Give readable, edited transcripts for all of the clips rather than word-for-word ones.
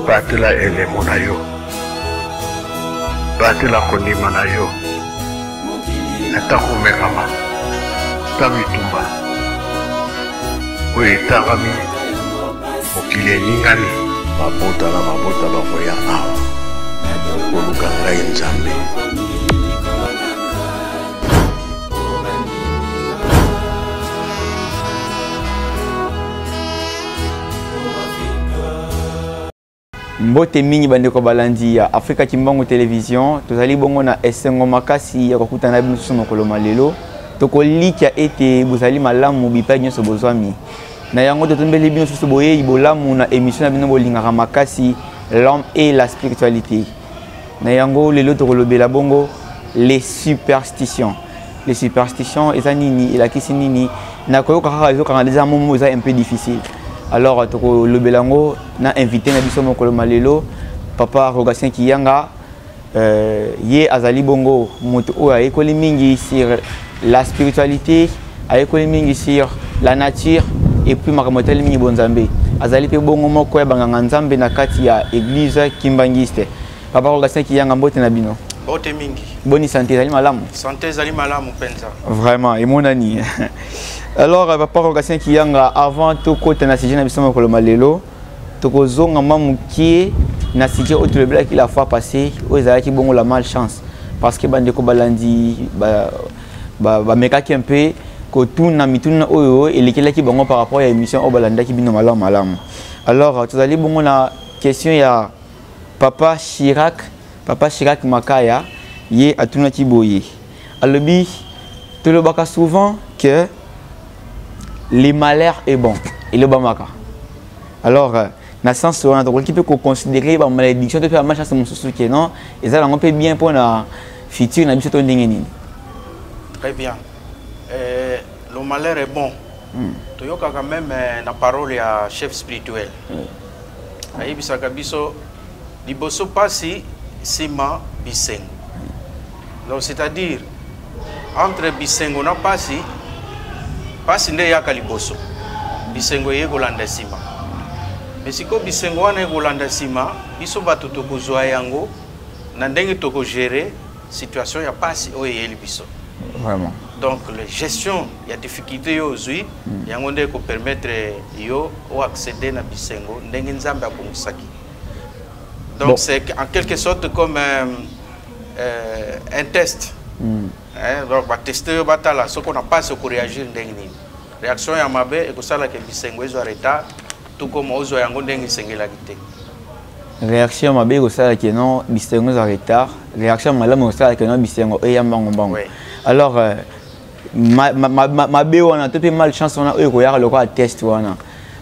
batela elemo na yo batela kondima na yo ata komekama ta bitumba oyo etangami mokili eningani mabota na mabota bakoya awa koluka ngai nzambe. Mbote mingi bandeko balandi ya Africa Kimbangu Television tozali bongo na esengo makasi ya kokutana biso mokolo malelo tokolikia ete bozali malamu bipai nyonso bozwami na yango totombeli bino susu boye ibolamu na émission na bino bolingaka makasi l'homme et la spiritualité na yango lelo tokolobela bongo les superstitions eza nini elakisi nini na koyoka kaka ezokanga déjà momo eza un peu difficile. Alors, le Belango n'a invité Nabiso Mokolo Malelo, Papa Rogatien Kiyanga, Ye Azali Bongo, Moto a école mingi sur la spiritualité, a école mingi sur la nature, et puis Makamotel Mingi Bonzambe. Azali Pe Bongo Moko ya Banganzambe na kati ya église Kimbangiste. Papa Rogatien Kiyanga Mbote Nabino. Bote mingi. Bonne santé, Zali Malamu. Santé, Zali Malamu, Penza. Vraiment, et mon ami. Alors, Papa Rogatien Kiyanga, avant tout côté na sije na biso mokolo malelo, toko zonga mamukie na sije autre le black la fois passée, o ezalaki bongo la malchance parce que bandeko balandi ba mekaki un peu ko tuna mituna oyo elekelaki bongo par rapport à émission o balandaki bino malamu. Alors, tu allez bongo na question ya Papa Chirac Makaya, ye atuna kiboye. Alobi tu le baka souvent que les malheurs est bon et le bamaka. Alors, dans le sens où on peut considérer la malédiction de faire la malchance mon souci que non, et ça on peut bien pour la future na biso to ndengeni. Très bien. Le malheur est bon. Tu yoka quand même la parole à chef spirituel. Ayi bisaka biso liboso pasi sima bisengo. Donc c'est-à-dire entre bisengo na pasi nde yaka liboso bisengo ye kolanda sima mais siko bisengo wana ye kolanda sima biso bato tokozwa yango na ndenge tokogere situation ya pasi oyo eyeli biso vraiment. Donc la gestion ya difficulté yo ozwi yango nde ko permettre yo o accéder na bisengo ndenge nzambe akomusaki. Donc bon. C'est en quelque sorte comme un test. Donc, va tester batala, ce qu'on n'a pas ce qu'on réagir ndengni. Réaction ya mabe et que ça la que bisengo ezo arrêta tout comme ozo yango ndengi sengela kité. Réaction mabe ko ça que non bisengo ezo arrêta, réaction malamu ko ça que non bisengo e yambango bango. Alors mabe wana to pe malchance wana e ko ya le ko test wana.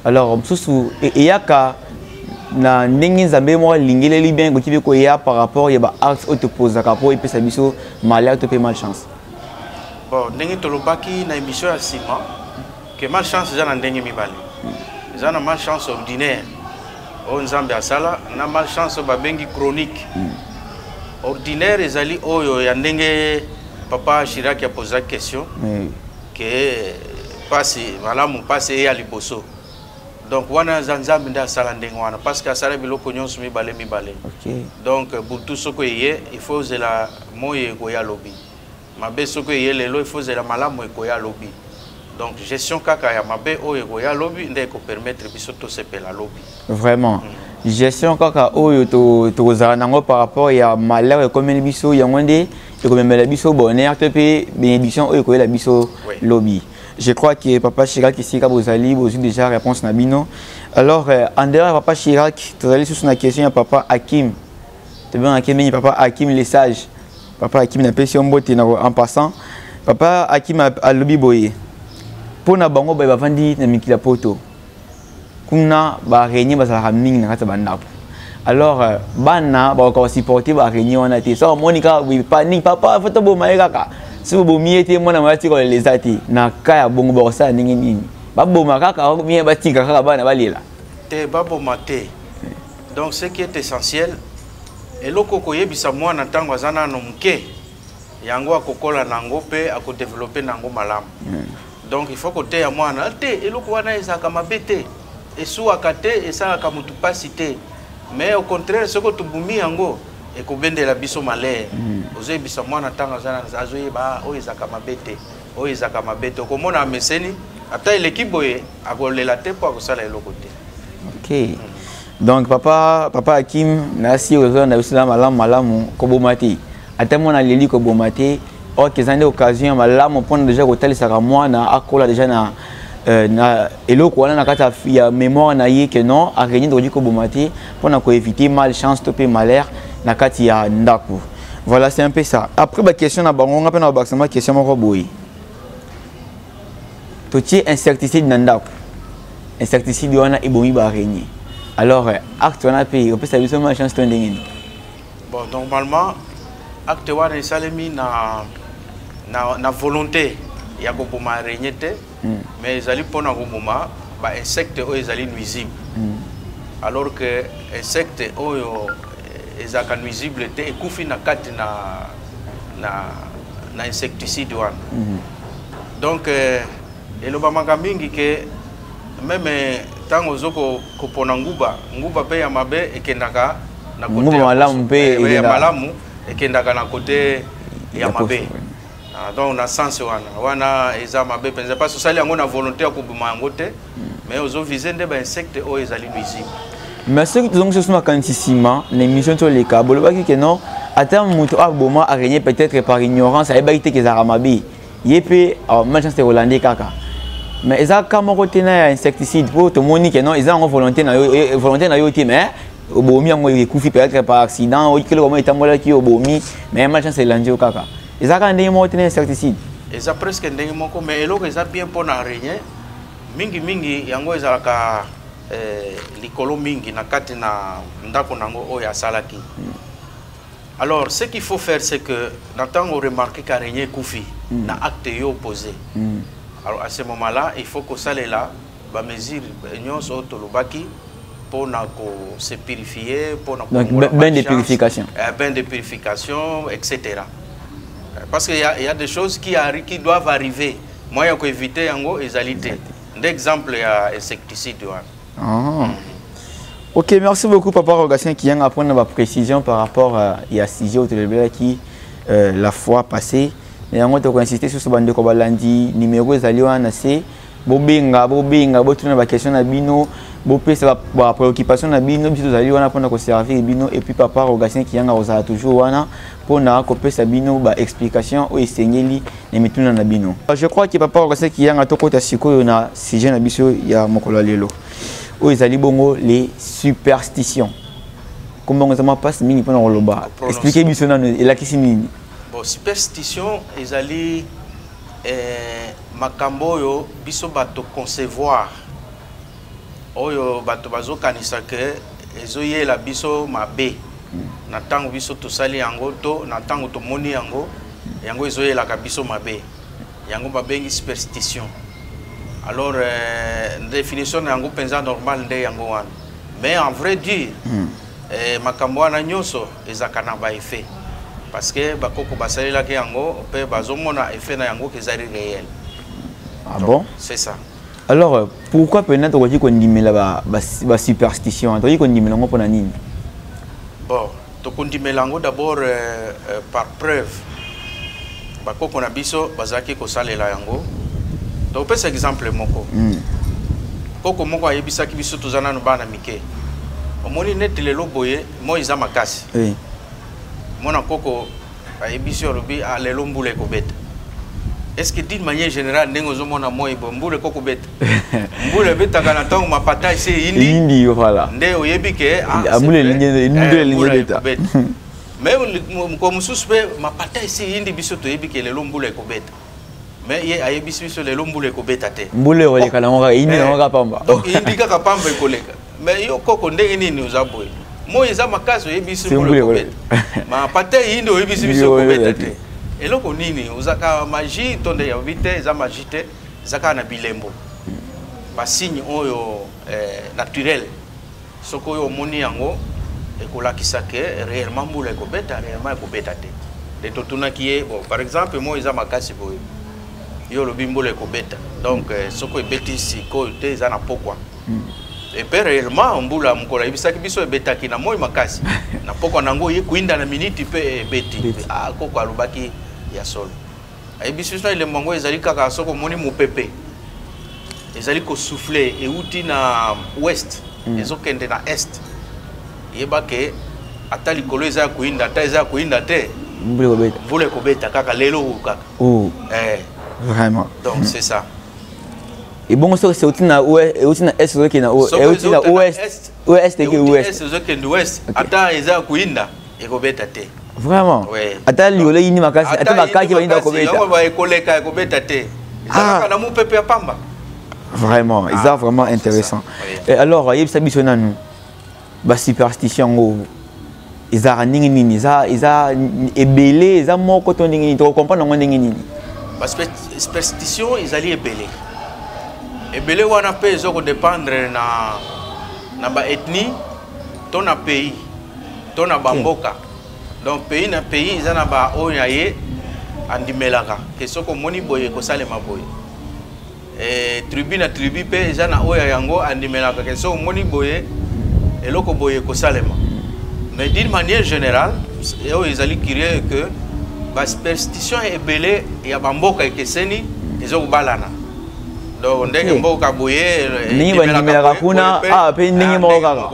Alors susu e yaka na ndenge nzambe mo lingeli bien ko kibe ko ya par rapport ya ba acte auto pose ka po epesa biso malheur to pe malchance. Bon ndenge to lobaki na émission ya sima que malchance za na ndenge mibale. Za na malchance ordinaire. O nzambe asala na malchance ba bengi chronique. Ordinaire ezali oyo ya ndenge Papa Chirac a posé la question que passe malamu passe ya liboso. Donc, wana zanzambe nda sala ndenge wana parce que asala biloko nyonso mibale. Donc, pour tout ce que il faut la moye ko ya lobby. Mabe ce que lelo il faut la malamu ko ya lobby. Donc, gestion kaka ya mabe oyo ko ya lobby ndé ko permettre biso to sepela lobby. Vraiment. Gestion kaka oyo to zanango par rapport ya malheur comme biso ya ngondé et comme la biso bonheur te pe bénédiction oyo ko la biso lobby. Je crois que Papa Chirac ici, quand vous allez, vous avez déjà réponse Nabino. Alors, en dehors Papa Chirac, vous allez sur une question à Papa Hakim. Tu veux Hakim, Papa Hakim les sages. Papa Hakim n'a pas si on botte en passant. Papa Hakim a lobby boye. Pour na bango ba vandi na mikila poto. Kuna ba régner ba sa ming na kata bandapo. Alors, bana ba ko supporter ba régner on a été. Ça Monica oui panique papa photo bo maïka. Si vous mietez mon amati ko les ati na kaya bongo ba sa ningi nini babo makaka mi ba tika kaka bana balila te babo mate. Donc ce qui est essentiel et loko ko yebisa mwana ntango azana no mke yango akokola nango pe ako développer nango malamu. Donc il faut que te ya mwana te eloko wana ezaka mabete esu akate esa ka mutu pasité mais au contraire ce que tu bumi yango et ko bendela biso malais ozo bisa mwana tanga zana azoye ba o ezaka mabete o ezaka mabete ko mona meseni ata l'équipe boye akolela te po akosala eloko te. OK. Donc papa Hakim merci aux gens na malamu ko bomati ata mona leli ko bomati o kezande occasion malamu pona déjà ko talisaka mwana akola déjà na eloko wana na kata ya mémoire na ye que non a gagné de ko bomati pona ko éviter malchance to pe malheur na kati ya ndaku. Voilà, c'est un peu ça. Après la question na bango ngapena baksama question moko boyi. To ti insecticide na ndaku. Insecticide wana ebomi ba araignée. Alors acte wana pe on peut savoir malchance to ndengeni. Bon, normalement acte wana isalemi na volonté ya ko boma araignée te. Mais ils allaient pour un insectes ils nuisibles. Alors que insectes ils sont nuisibles et couffent na kat na insecticide. Donc et le bamanga mingi que même tant aux autres kopona nguba pe ya mabe et kendaka na côté malamu pe ya malamu et kendaka na côté ya mabe. Donc na sens wana eza mabe penza pas sali yango na volonté ya kubuma yango te mais ozo viser nde ba insectes o ezali nuisible. Mais ce que tu as dit quantissima l'émission sur les câbles baki que non ata muto aboma araignée peut-être par ignorance a ebaki que za ramabi yepe malchance de hollandais kaka mais eza kama côté na insecticide pour tout monde que non eza en volonté na yo te mais obomi yango ekufi peut-être par accident ou kilo comme etambola ki obomi mais malchance de landio kaka. Ils ont un insecticide. Ils ont presque un moko, mais ils ont bien pour l'araignée. Mingi, yango ils ont likolo mingi na kati na ndako nango oya salaki. Alors ce qu'il faut faire c'est que quand on remarque qu'araignée koufi na acte opposé. Alors à ce moment-là, il faut que ça là ba mesure nyos otolobaki pour se purifier pour donc bain de purification. Bain de purification etc. Parce qu'il y a des choses qui doivent arriver. Moi, il faut éviter les alités. D'exemple, il y a insecticide. Ok, merci beaucoup, Papa Rogatien, qui vient apprendre ma précision par rapport à sujet au téléblé qui la fois passée. Et on va insister sur ce bande de Kobalandi, numéro Zaliwan, c'est Bobinga, botuna ba question na bino, bopé ça ba préoccupation na bino, biso zali wana pona ko servir bino et puis Papa Rogatien qui yanga oza toujours wana pona ko pesa bino ba explication o esengeli na mituna na bino. Je crois que Papa Rogatien qui yanga to kota sikoyo na sujet na biso ya mokolo lelo. O ezali bongo les superstitions. Comment on ça passe mingi pona loba. Expliquez biso na elakisi nini. Bon, superstition ezali makambo oyo biso bato concevoir oyo bato bazo kanisa ke ezoyela biso mabe na tango biso tosali yango to na tango tomoni yango ezoyela ka biso mabe yango babengi superstition. Alors définition yango penza normal nde yango wana mais en vrai dire makambo wana nyonso ezaka na ba effet parce que bakoko basalela ke yango pe bazomona effet na yango kezali réel. Ah bon? C'est ça. Alors, pourquoi peut-être on dit qu'on dit la superstition? On dit qu'on dit mélango pour nani? Bon, donc on dit mélango d'abord par preuve. Bako qu'on a biso bazaki ko sale la yango. Donc par exemple moko. Koko moko ayebisa ki biso tozana no bana mike. Omoni net lelo boye mo iza makasi. Oui. Mona koko ayebisi orobi a lelo mbule ko beta. Est-ce que d'une manière générale, nous avons un koko bête. Mboule bête à Ganatang, ma pataille, c'est indi. Voilà. Ndé au yébike, mais comme suspect, ma pataille, c'est indi bisoto yébike, les lomboule ko bête. Mais il y a yébisi sur les lomboule ko bête à terre. Mboule, on est indi, on va pas. Donc, indi kapamba et collègue. Mais yo koko ndé nous avons. Moi, ils ont ma case, yébisi sur le ko bête. Ma pataille, indi, yébisi sur le ko bête à terre. Et là, on dit que magie, tonde ya vite, za magie te, zaka na bilembo. Ba signe oyo naturel. Soko yo moni yango e ko lakisa ke réellement mbula ko beta, réellement ko beta te. De totuna qui est bon, par exemple, moi za makasi boyo. Yo lo bimbula ko beta. Donc soko e beti si ko te za na pokwa. et puis réellement mbula mkola ibisaki biso ebetaki na moi makasi na poko nango ye kuinda na minute pe beti ah koko alubaki ya solo biso ile mbango ezali kaka soko moni mopepe ezali ko souffler et uti na ouest ezokende na est yeba ke ata likolo eza kuinda ata eza kuinda te mbule kobeta kaka lelo kaka vraiment donc c'est ça. Et bon, c'est aussi na ouest, aussi na est, aussi na ouest, ouest et ouest. C'est ouest. Ata eza kuinda ekobeta te. Vraiment. Oui. Ata liolo yini makasi, ata makaki bainda kobeta. On va ekoleka ekobeta te. Ezaka na mu pepe ya pamba. Vraiment, ils sont vraiment intéressant. Et alors, yeb sabiso nanu ba superstition ngo. Ils ningi nini, ils ebelé, ils moko to ningi, to comprendre ngo ningi nini. Ba superstition ils allaient ebelé. Ebele wana pe ezoko dépendre na ba ethnie to na pays to na bamboka. Donc pays na pays izana ba oya ye andimelaka ke soko moni boye ko salema boye. Tribu na tribu pe izana oya yango andimelaka ke soko moni boye eloko boye ko salema. Mais d'une manière générale, ils allaient crier que ba superstition ebele ya bamboka ekeseni ezoko balana. Donc ndenge mboka boye ningi bandimela kuna pe ningi mboka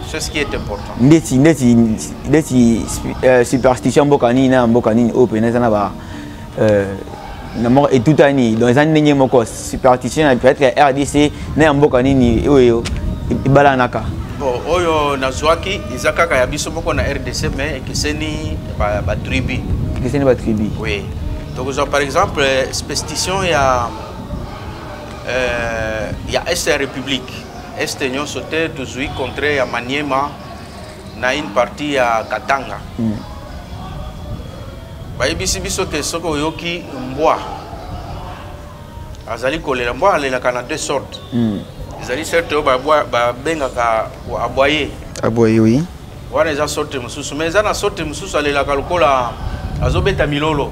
c'est ce qui est important. Ndeti superstition mboka nini na mboka nini open na ba na mo etutani dans les années moko superstition peut-être RDC na mboka nini oyo ibalanaka. Bon oyo nazwaki izakaka ya biso moko na RDC mais ekiseni ba tribu. Ekiseni ba tribu. Oui. Donc par exemple superstition ya Est République. Est Union sauté toujours contre ya Maniema na une partie ya Katanga. Ba ibisi biso ke soko yoki mbwa. Azali kolela mbwa alela kana deux sortes. Azali certes ba benga ka aboyer. Aboyer oui. Wana za sorte mususu mais za na sorte mususu alela ka lokola azobeta milolo.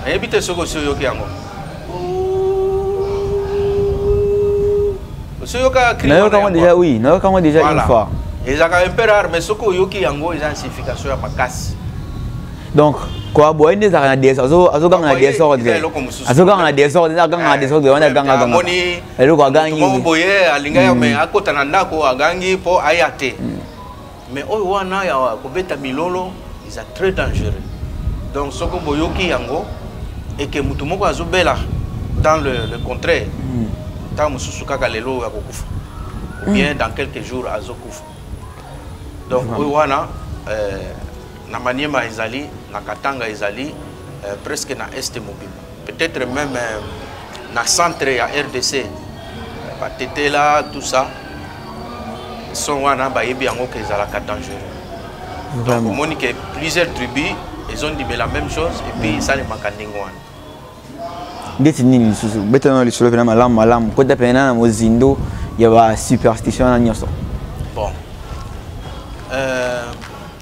Ebite soko so yoki yango. Déjà oui, déjà une fois. Et ça quand même peu rare, mais ce que yoki yango ils ont signification à makasi. Donc quoi boire des arena des azo ganga des ordres. Azo ganga des ordres, ganga des ordres, on a ganga. Moni. Elo ko gangi. Mo boye alinga mais akota na ndako agangi po ayate. Mais oyo wana ya kobeta milolo, ils sont très dangereux. Donc ce que boyoki yango et que mutu moko azobela dans le contraire. Ou bien dans quelques jours à Zokouf. Donc, Ouana, na Maniema Izali, na Katanga Izali, presque na Est mobile. Peut-être même na centre à RDC, Tétela, tout ça, sont Ouana, Baïbi, Ango, Kezalaka dangereux. Donc, on que plusieurs tribus, ils ont dit la même chose et puis ça les manque. Ndeti nini susu betano li solo pena malam ko da pena na mozindo ya ba superstition na nyoso. Bon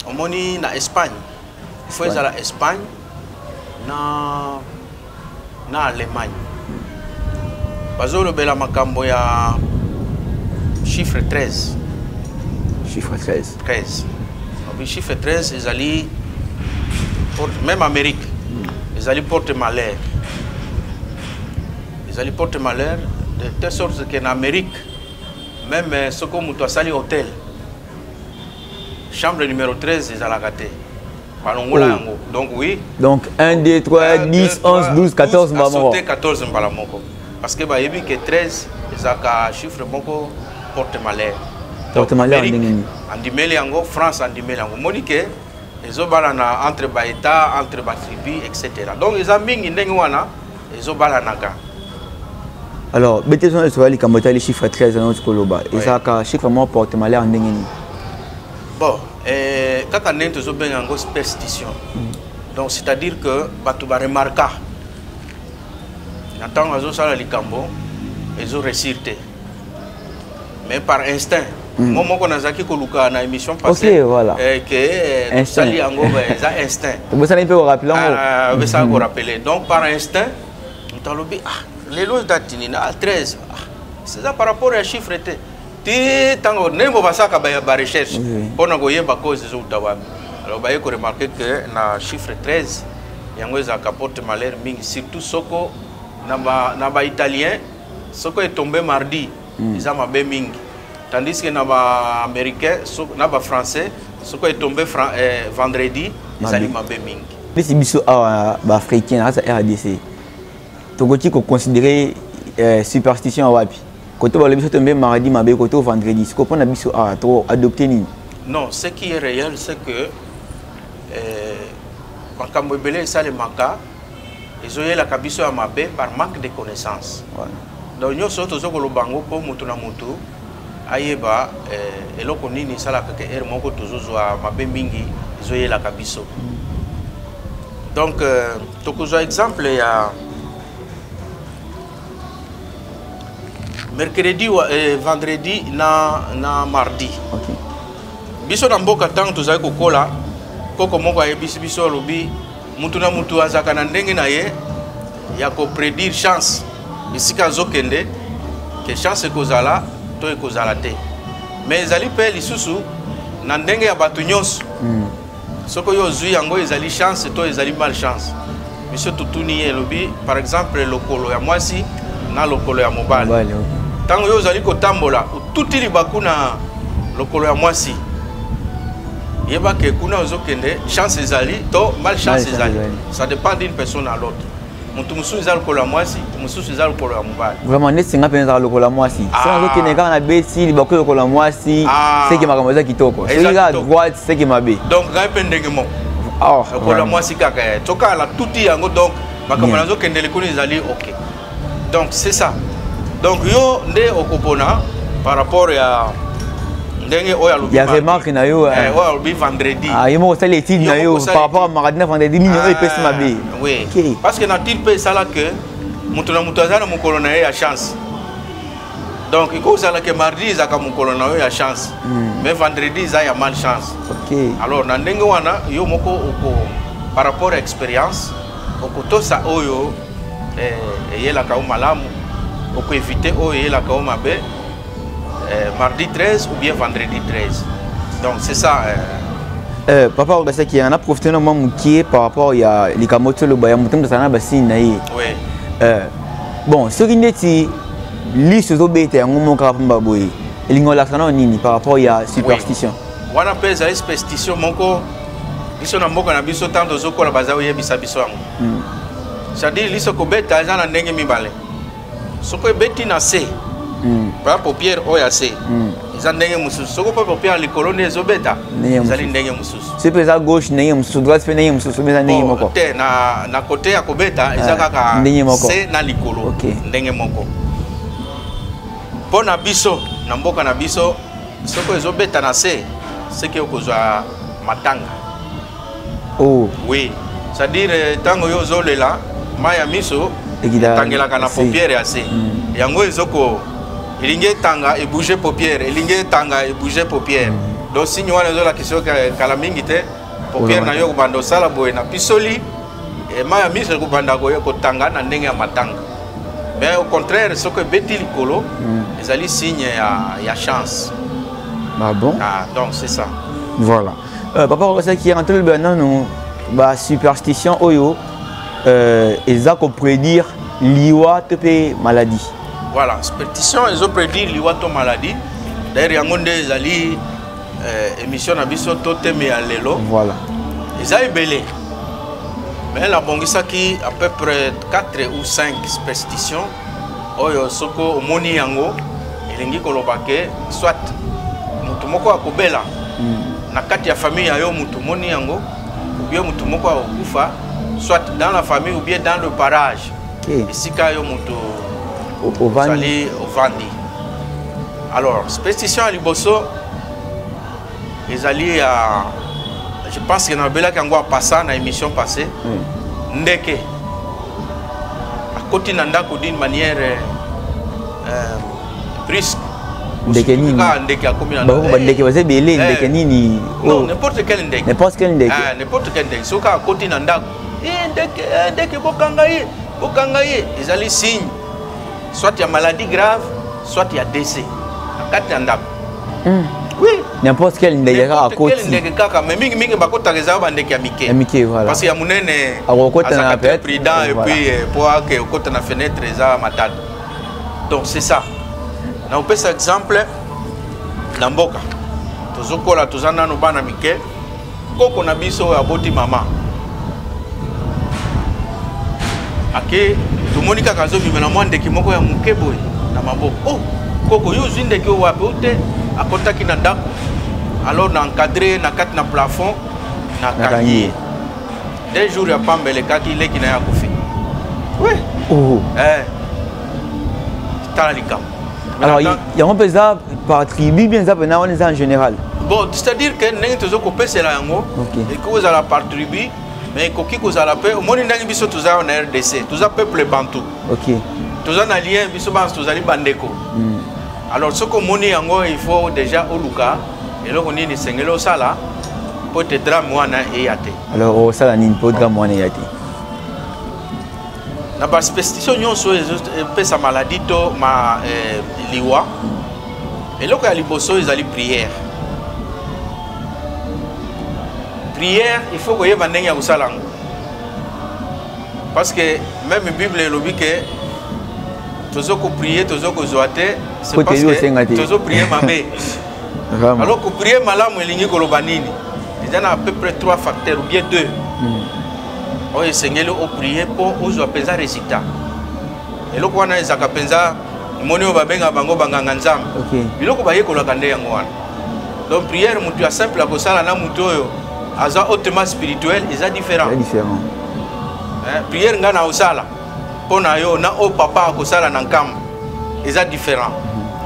omoni na Espagne faut la Espagne na Allemagne bazolo bela makambo ya chiffre 13 oui chiffre 13 ils allaient même Amérique ils allaient porter malheur. Ils portent malheur de telle sorte qu'en Amérique, même ce qu'on a sali hôtel, chambre numéro 13, ils ont raté. Donc oui. Donc 1, 2, 3, 10, 11, 12, 14, 14 parce que bah, que 13, ils ont un chiffre beaucoup porte malheur. Porte malheur en dimeli en France, en dimeli en Monique, ils ont entre États, entre tribus, etc. Donc ils ont mis une ils ont balanaka. Alors, betezo est sur les chiffres 13 dans notre coloba. Et ça, chiffre moi porte malheur en dingini. Bon, quand on est toujours bien en superstition, donc c'est-à-dire que tu vas remarquer. Quand on a les cambo, ils ont récité. Mais par instinct. Moi, on a zaki koluka na émission passée. Ok, voilà. Que sali ango ça instinct. Vous savez peu rappeler. Vous ça vous rappeler. Donc par instinct, on t'a lobby les lois d'Atinina 13. c'est ça par rapport à chiffre ti tango nembo basaka ba recherche pona koyeba cause zo utawabi. Alors ba yeko remarquer que na chiffre 13 yango za capote malheur mingi surtout soko na ba italien soko est tombé mardi ils ont mabe mingi tandis que na ba américain na ba français soko est tombé vendredi ils ont mabe mingi. Si biso ba africain ça RDC tokoti ko considérer superstition wapi côté ba le biso tombé mardi mabe côté vendredi ce qu'on a biso to adopter ni. Non, ce qui est réel c'est que makambo ebele ça le maka ezoye la kabiso ya mabe par manque de connaissances. Donc nous sommes tous au bango pour mutu na mutu ayeba eloko nini sala ka er moko tozozwa mabe mingi ezoye la kabiso. Donc tokozwa exemple ya mercredi ou vendredi na mardi. OK. Biso na mboka tango tozali kokola koko moko ayebisi biso lobi mutu na mutu azaka na ndenge na ye ya ko prédire chance bisika zokende ke chance ekozala to ekozala te mais ezali pe lisusu na ndenge ya bato nyonso soko yo zui yango ezali chance to ezali malchance biso tutuni ye lobi par exemple lokolo ya mwasi na lokolo ya mobali tango yo zali kotambola ututi libaku na lokolo ya mwasi yeba que kuna ozokende chance ezali to malchance ezali ça dépend d'une personne à l'autre mutu mususu ezali lokolo ya mwasi mususu ezali lokolo ya mobali vraiment neti singa penza ezali lokolo ya mwasi so ozokende kaka na beti libaku lokolo ya mwasi seki makambo eza kitoko soki à droite seki mabe donc ngai mpe ndenge moko lokolo ya mwasi kaka tokala tuti yango donc makambo nazokende likolo ezali ok donc c'est ça donc yo nde okopona par rapport ya il y a remarque na yo vendredi yemo ça l'étude na yo par rapport à mardi vendredi minyo e pesi mabe oui parce que na tilpe ça là que mutu na mutu azana mukolo na ya chance donc il faut ça là que mardi za ka mukolo na yo ya chance mais vendredi za ya mal chance. OK. Alors na ndenge wana yo moko oko par rapport à expérience oko ça oyo yela ka malamu oko éviter oyo yela ka mabe mardi 13 ou bien vendredi 13. Donc c'est ça. Papa, on a profité de moi par rapport à les camotes le baya mutum de sana basine naïe. Oui. Bon, ce qui n'est pas liste aux bêtes en moment caramba boy. L'ingola sana nini par rapport à superstition. Wana pesa superstition moko. Biso na mboka na biso tant dozoko la bazawo yebisa biso yango. C'est-à-dire liso ko beta za na ndenge mibale. Soko beti na se. Par paupière OAC. Ils ont ndenge mususu. Soko pa paupière likolo ne zobeta. Ils ont ndenge mususu. C'est pas à gauche ndenge mususu, droite fait ndenge mususu, mais ndenge moko. Te na côté ya kobeta, ils kaka c'est na likolo. Ndenge moko. Pona biso, na mboka na biso, soko ezobeta na se, c'est que okozwa matanga. Oh. Oui. C'est-à-dire tango yo zolela, maya miso, tangela kana paupière ya se. Yango ezoko il tanga et bouger paupière, il tanga et bouger paupière. Donc si nous avons la question que la mingite paupière na yo bando sala boy na pisoli et ma mise ko banda ko tanga na ndenge ya matanga. Mais au contraire ce que beti likolo les ali signe ya chance. Ah bon? Ah donc c'est ça. Voilà. Papa ça qui est entre le banan nous ba superstition oyo ils a qu'on prédire liwa te maladie. Voilà, superstition, ils ont prédit l'Iwato maladie. D'ailleurs, il y a des alliés émission à Bissoto Teme à Lelo. Voilà. Ils ont belé. Mais la Bongisa qui à peu près 4 ou 5 superstitions. Oyo Soko Moni Yango, Elingi Kolobake, soit Mutumoko Akobela. Na kati ya famille ayo Mutumoni Yango, ou bien Mutumoko Akufa, soit dans la famille ou bien dans le parage. Ici, Kayo Mutu. Au Vandi. Alors, superstition à Liboso, ils allaient à. Je pense qu'il y en a qui ont passé dans l'émission passée. Ndeke. À côté Nandako d'une manière brusque. Ndeke nini? Ndeke à combien de temps? Ndeke vous avez Ndeke nini? Non, n'importe quel Ndeke. N'importe quel Ndeke. N'importe quel Ndeke. Sauf qu'à côté Nandako. Ndeke Bokangaye. Bokangaye. Ils allaient signe. Soit il y a maladie grave, soit il y a décès. Kati andam. Oui. N'importe quel ndeka à côté. Quel ndeka kaka mais mingi bakota rezaba bandeki ya mike. Mike voilà. Parce qu'il y a munene akota na peut président et puis pour que okota na fenêtre za matata. Donc c'est ça. Na opesa exemple na mboka. Tozokola tozana no bana mike. Koko na biso ya boti mama. Ake tumonika kazo bimela mwande kimoko ya mukeboy na maboko. Oh, koko yo zinde ki wapi ote akotaki na ndako. Alors na encadré na kat na plafond na kanye. Des jours ya pambele kaki leki na ya kufi. Oui. Oh. Talikam. Alors il y a un peu ça par tribu bien ça en général. Bon, c'est-à-dire que nous avons coupé cela et que vous allez par tribu, mais que vous allez paix. Au moins, nous avons un RDC, tout ça peuple bantou. Ok. Tout ça allié, nous allons bandeko. Alors, ce que nous avons, il faut déjà au Luka, et là, on est au Sala, pour te drame et yate. Alors, au Sala, il faut drame et yate. Na ba superstition nyonso pesa maladie to ma liwa. Et là, quand il bosso, ils allaient prière. Prière, il faut que vous ayez un salang. Parce que même la Bible est dit que tous que prier, tous que zoate, c'est parce que tous prier mabé. Alors que prier malam il y a kolobanini. Il y a à peu près 3 facteurs ou bien 2. On est Seigneur au prier pour aux apaiser résultat. Et là quand on a des akapenza, moni obabenga bango banganga nzam. OK. Biloko baye kolakande yango wana. Donc prière mutu ya simple ko sala na mutu oyo. Aza hautement spirituel, ils sont différents. Différent. Prière ngana osala. Pona yo na o papa ko sala na nkam. Ils sont différents.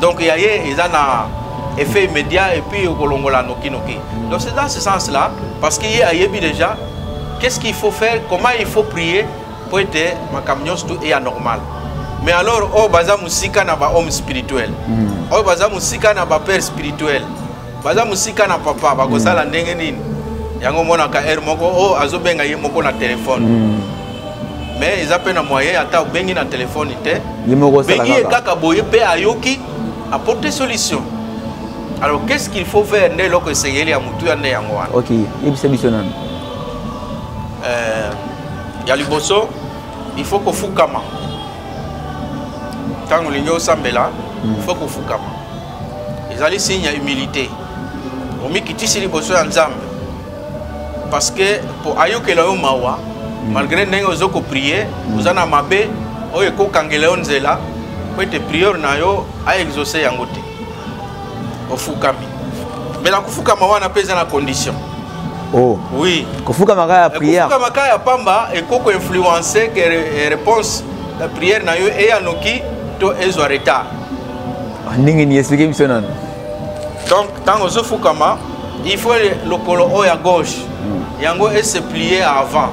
Donc il y a ils ont un effet immédiat et puis kolongola noki noki. Donc c'est dans ce sens-là parce qu'il y a déjà qu'est-ce qu'il faut faire, comment il faut prier pour être ma camion tout est anormal. Mais alors oh baza musika na ba homme spirituel. Oh baza musika na ba père spirituel. Baza musika na papa ba ko sala ndenge nini. Yango mona ka moko o azobenga ye moko na téléphone. Mais ils appellent un moyen ata bengi na téléphone té. Bengi kaka boye pe ayoki apporter solution. Alors qu'est-ce qu'il faut faire dès lors que c'est yeli amutu ya yango wana. OK, il solutionne. Ya liboso il faut que fukama. Tango linyo sambela, il faut que fukama. Ils allaient signe à humilité. Omi kitisi liboso ya nzambe. Parce que pour ayoke la mawa malgré ndenge ozoko prier uzana mabe oyo ko kangela onzela ko te prière na yo a exaucer yango te ofukami mais la kufukama wana pesa na condition. Oh oui kufukama ka ya prière kufukama ka ya pamba et ko influencer que réponse la prière na yo e anoki to ezo retard ndenge ni expliquer misonana. Donc tango zo fukama il faut le colo à gauche. Yango est se plier avant.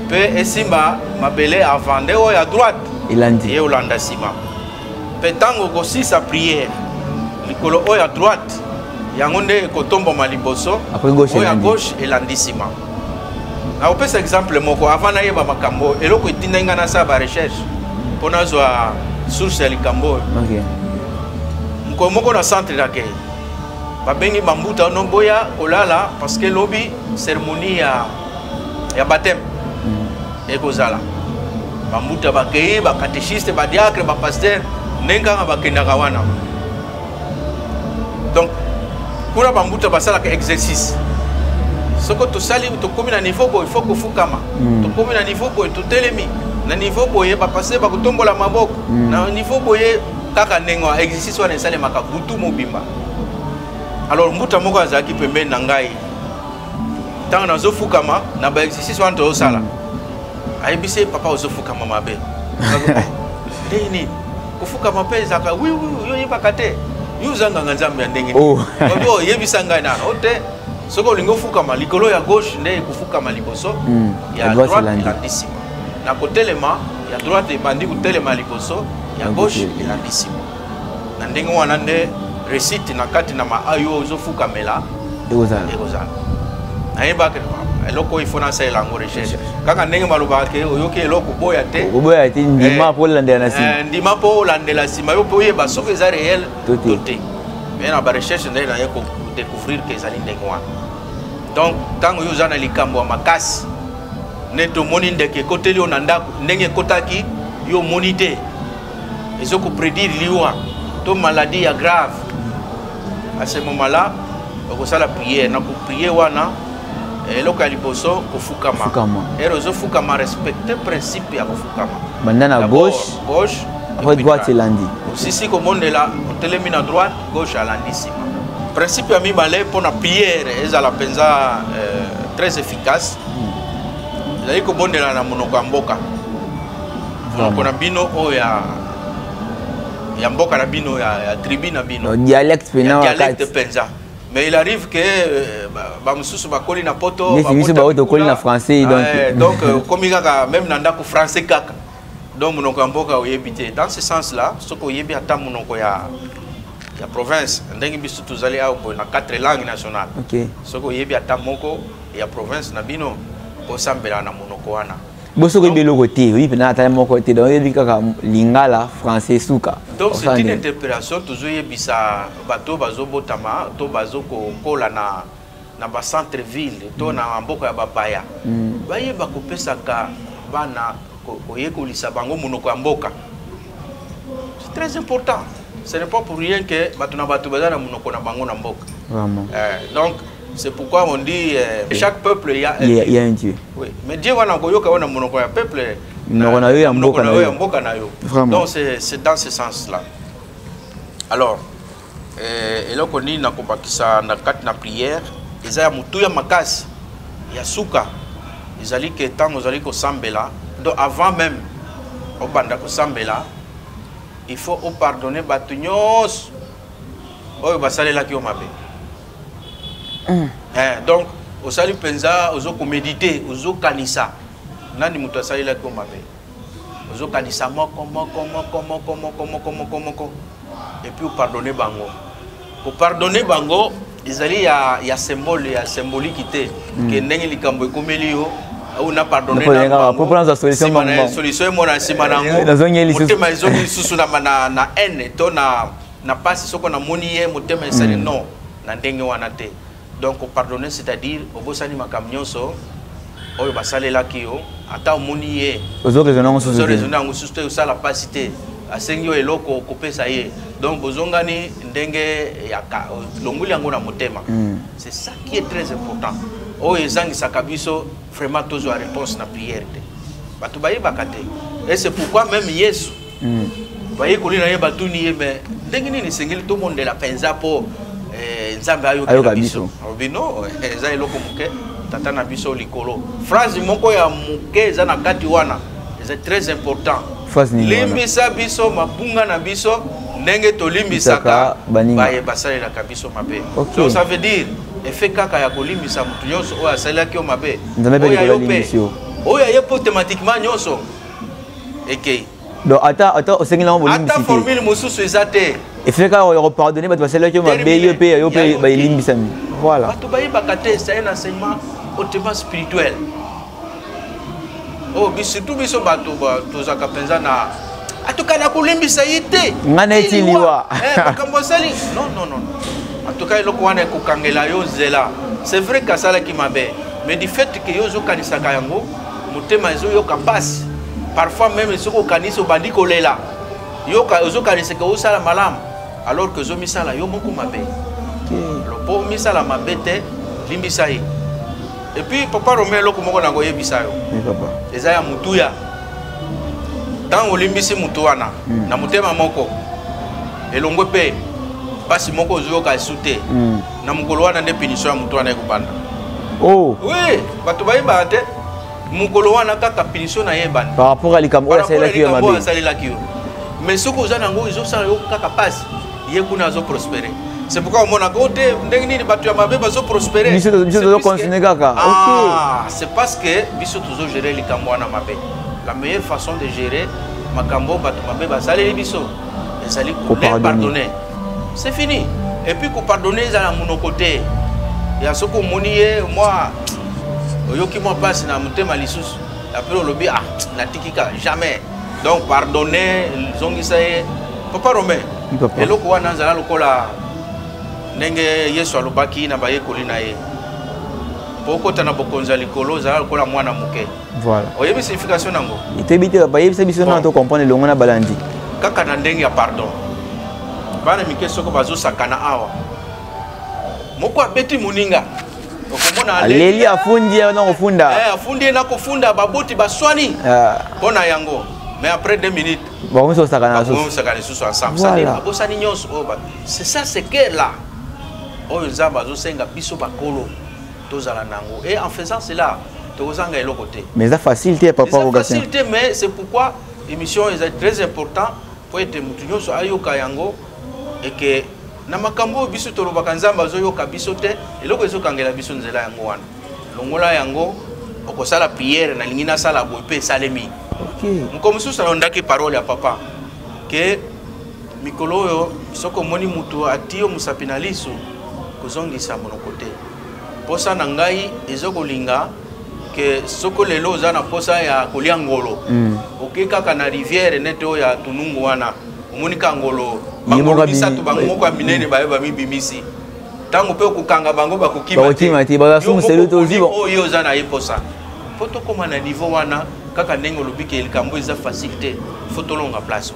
Peu esimba mabele avant de à droite. Il a dit. Et Olanda sima. Peu tango aussi sa prière. Le colo à droite. Yango nde kotombo maliboso. Après gauche à gauche et landissima. Na on peut cet exemple moko avant na yeba makambo eloko etindenga na sa ba recherche. Pona zo source ya likambo. OK. Mko moko na centre d'accueil. Babengi bambuta no boya olala parce que lobby cérémonie ya baptême et kozala bambuta bakei ba catéchiste ba diacre ba pasteur nenga ba kendaka wana. Donc kuna bambuta basala ka exercice soko to sali to komi na niveau boy il faut que fukama to komi na niveau boy to telemi na niveau boy ba passer ba kutombola maboko na niveau boy kaka nengo exercice wana sale maka butu mobimba. Alors mbuta moko azaki pembeni na ngai tanga na zofukama na ba exercice wana to sala ayebise papa ozofukama mabe nini kufukama pe zaka oui yo yebaka te yo zanga nzambe ndenge ni yo yebisa ngai na ote soko lingo fukama likolo ya gauche nde kufukama liboso ya droite landissima na kotelema ya droite bandi kotelema liboso ya gauche landissima na ndenge wana nde récite na kati na ma ayo zo fukamela ekozala na yeba ke eloko il faut na ça la recherche kaka ndenge maloba ke oyoki eloko boya te ndima po landela na sima ndima po landela sima yo po yeba soki eza réel toté mais na ba recherche ndenge na yeko découvrir que ezali ndenge wana donc tango yo zana likambo ya makasi neto moni ndeke koteli yo na ndako ndenge kotaki yo moni te ezoko prédire liwa to maladie ya grave à ce moment là okosala prière na ko prier wana eloko ya liboso kofukama ero ozofukama respecter principe ya kofukama bandana gauche après droite elandi sisi komondela otelemi na droite gauche alandi sima principe ya mibale mpona prière ezala mpenza très efficace ezali kobondela na monoko ya mboka monoko na bino oyo ya mboka na bino ya tribu na bino dialecte mpenza. Mais il arrive que bamususu bakoli na poto bakoli na français donc comme même nanda ko français kaka donc monoko mboka oyebité dans ce sens là soko oyebi ata monoko ya province ndenge biso tuzali awo na 4 langues nationales soko oyebi ata moko ya province na bino posambela na monoko wana boso ko biloko te oui pena ata moko te donc yebi kaka lingala français suka donc c'est une interprétation toujours yebisa bato bazobotama to bazoko kola na ba centre ville to na mboka ya babaya bayeba kopesaka bana koyekolisa bango monoko ya mboka. C'est très important, ce n'est pas pour rien que bato na bato bazana monoko na bango na mboka vraiment. Donc c'est pourquoi on dit chaque peuple il y a un Dieu. Oui, mais Dieu va n'envoyer quand on a monoko ya peuple. Donc c'est dans ce sens-là. Alors, et là qu'on dit na kobakisa na kat na prière, ils a mutuya makasi, ya suka, ils allaient que tant nous allons ko sambela, donc avant même au banda ko sambela, il faut pardonner batunyos. Oh basale la ki o mabe. Donc, au salut penza, aux méditer, aux kanisa. Nani muto sali la ko mabe. Aux kanisa moko. Et puis pardonner bango. Pour pardonner bango, ils allaient il y a symbolique que ndenge likambo ekomeli yo. On a pardonné pour prendre la solution mon simanango. Motema ezongi susu na haine to na passe soko na moniye motema esali non na ndenge wana te. Donc pardonner c'est-à-dire au bosani makamnyoso oyo basalela kiyo ata moniye ozo raisonner ngo suste usala pasité asengyo eloko kopesa ye donc bozongani ndenge ya longuli yango na motema. C'est ça qui est très important. Oyo ezangi sakabiso vraiment toujours réponse na prière te batu baye bakate et c'est pourquoi même Yesu baye kolina ye batuni ye mais ndenge nini sengeli to monde la penza po nzambe ayo biso obino eza eloko muke tata na biso likolo phrase moko ya muke eza na kati wana c'est très important limbisa biso mabunga na biso ndenge to limbisaka baye basalela ka biso mabe. Donc ça veut dire effet kaka ya kolimbisa mutu nyonso oyo asalela ki o mabe oyo ye automatiquement nyonso eke donc ata osengela mo limbisi ata formule mususu ezate et fait qu'on pardonner mais c'est là que ma yo pe ba limbisa mi voilà bato bayi bakate c'est un enseignement hautement spirituel. Oh surtout biso bato tozaka penza na atukana kulimbisa yite ngana etiliwa bakambo sali non en tout cas eloko wana kokangela yo zela c'est vrai que ça la qui mabe mais du fait que yo zo kanisaka yango motema ezo yo kapasi parfois même soko kanisa bandi kolela yo zo kanisaka o sala malam alors que zo misala yo moko mabe le pauvre misala mabe te limbisa yi. Et puis papa Romain loko moko nango yebisa yo papa eza ya mutuya tant olimbisi mutu wana na motema moko elongwe pe basi moko ozoyoka esute na mokolo wana nde punition ya mutu wana ekobanda. Oh oui bato bayeba te mokolo wana kaka punition na yebana par rapport à likambo asalelaki yo mais soki oza nango ezosala yo kaka pasi ye kuna azo prospérer. C'est pourquoi on a côté ndenge nini bato ya mabe bazo prospérer c'est parce que biso toujours gérer likambo wana mabe. La meilleure façon de gérer makambo bato mabe basali biso ezali ko pardonner. C'est fini. Et puis ko pardonner za na monoko te ya soko moniye moi oyoki moi passe na mutema lisusu après on lobi ah natikika jamais donc pardonner zongisa ye papa Romain eloko wana nzala lokola ndenge Yesu alobaki na bayekoli na ye pokota na bokonza likolo zala lokola mwana muke voilà oyebi signification nango itebite ba yebisa biso na to comprendre longo na balandi kaka na ndenge ya pardon bana mike soko bazo sakana awa moko abeti muninga okomona aleli afundi na kufunda afundi na kufunda baboti baswani pona yango mais après 2 minutes bon so sakana so ensemble ça dit abosani nyonso c'est ça c'est que là oyo nzamba zo senga biso bakolo tozala nango et en faisant cela tozanga eloko te mais ça facilité papa Rogatien facilité mais c'est pourquoi émission est très important pour être mutu nyonso ayoka yango et que na makambo biso tolobaka nzamba zo yoka biso te eloko ezo kangela biso nzela yango wana longola yango okosala prière na lingina sala bope salemi OK mukomusu sa ndaki parole ya papa que mikolo yo soko moni mutu atio musapinaliso kozongisa monokote posa na ngai ezokolinga que soko lelo za na posa ya kolia ngolo okeka kana rivière neto ya tunungu wana omonika ngolo bango bisatu bango moko minene bayeba mibimisi tango pe okukanga bango bakukima te bagafumu selo tozibo oyo za na yeposa poto koma na niveau wana kaka ndenge lobiki elikambo eza facilité photo longa place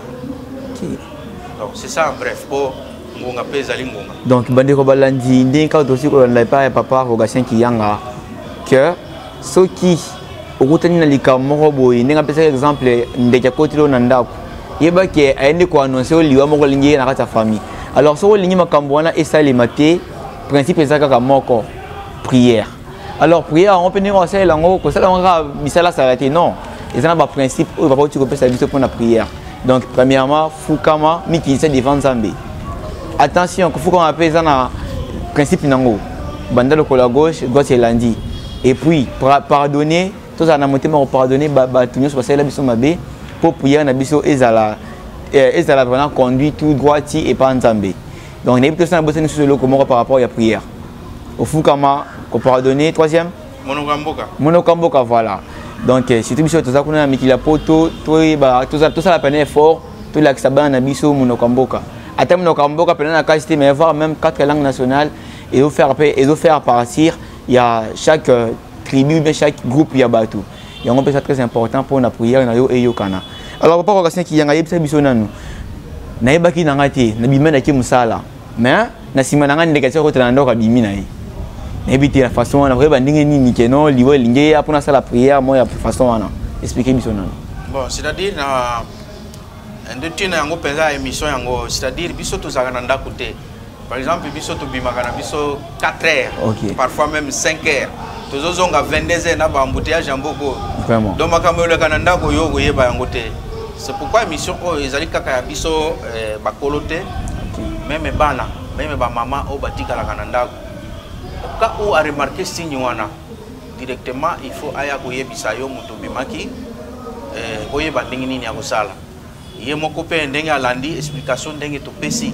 donc c'est ça en bref pour ngonga pesa lingonga donc bandeko balandi ndinka dosi ko na pa papa Rogatien Kiyanga que soki okutani na likambo boye ndinga pesa exemple ndeka kotilo na ndako yeba ke aende ko annoncer liwa moko lingi na kata famille alors so lingi makambo wana esali mate principe ezaka ka moko prière alors prière on peut dire ça lango ko sala nga misala s'arrêter non ezana ba principe o va pas tu ko pesa biso pour la prière donc premièrement fukama miki se devant Nzambe attention il faut qu'on appelle ça na principe nango banda ko la gauche c'est lundi et puis pardonner tous en monter mais pardonner ba tout nyos passer la biso mabe pour prier na biso ezala vraiment conduit tout droit et pas Nzambe donc n'est pas ça bosser sur le comment par rapport à la prière au fukama ko pardonner troisième monokamboka voilà donc si tu biso toza kuna mikila poto to ça la peine effort to la sabana na biso monokamboka atem monokamboka peine na qualité mais voir même 4 langues nationales et faire partir il y a chaque tribu mais chaque groupe il y a batou et on peut ça très important pour la prière na yo et yo kana alors papa Rogatien Kiyanga yebisa biso nanu na yebaki na ngati na bimena ki musala mais na sima na ngani ndekatio ko tana ndoka bimina yi éviter la façon on a vraiment ndenge nini keno liwe linge apona sala prière moi ya façon wana expliquer biso nanu bon c'est-à-dire na ndetina yango penza émission yango c'est-à-dire biso to zaka na ndako te par exemple biso to bimaka na biso 4 heures okay. parfois même 5 heures tozo zonga 22 heures na ba embouteillage amboko vraiment donc makambo le kana ndako yo ko yeba yango te c'est pourquoi émission o ezali kaka ya biso bakolo te même bana même ba maman o batika la kana ndako ka ou a remarqué signe wana directement il faut aya ko yebisa yo muto bimaki ko yeba ndenge nini ya kosala ye moko pe ndenge alandi explication ndenge to pesi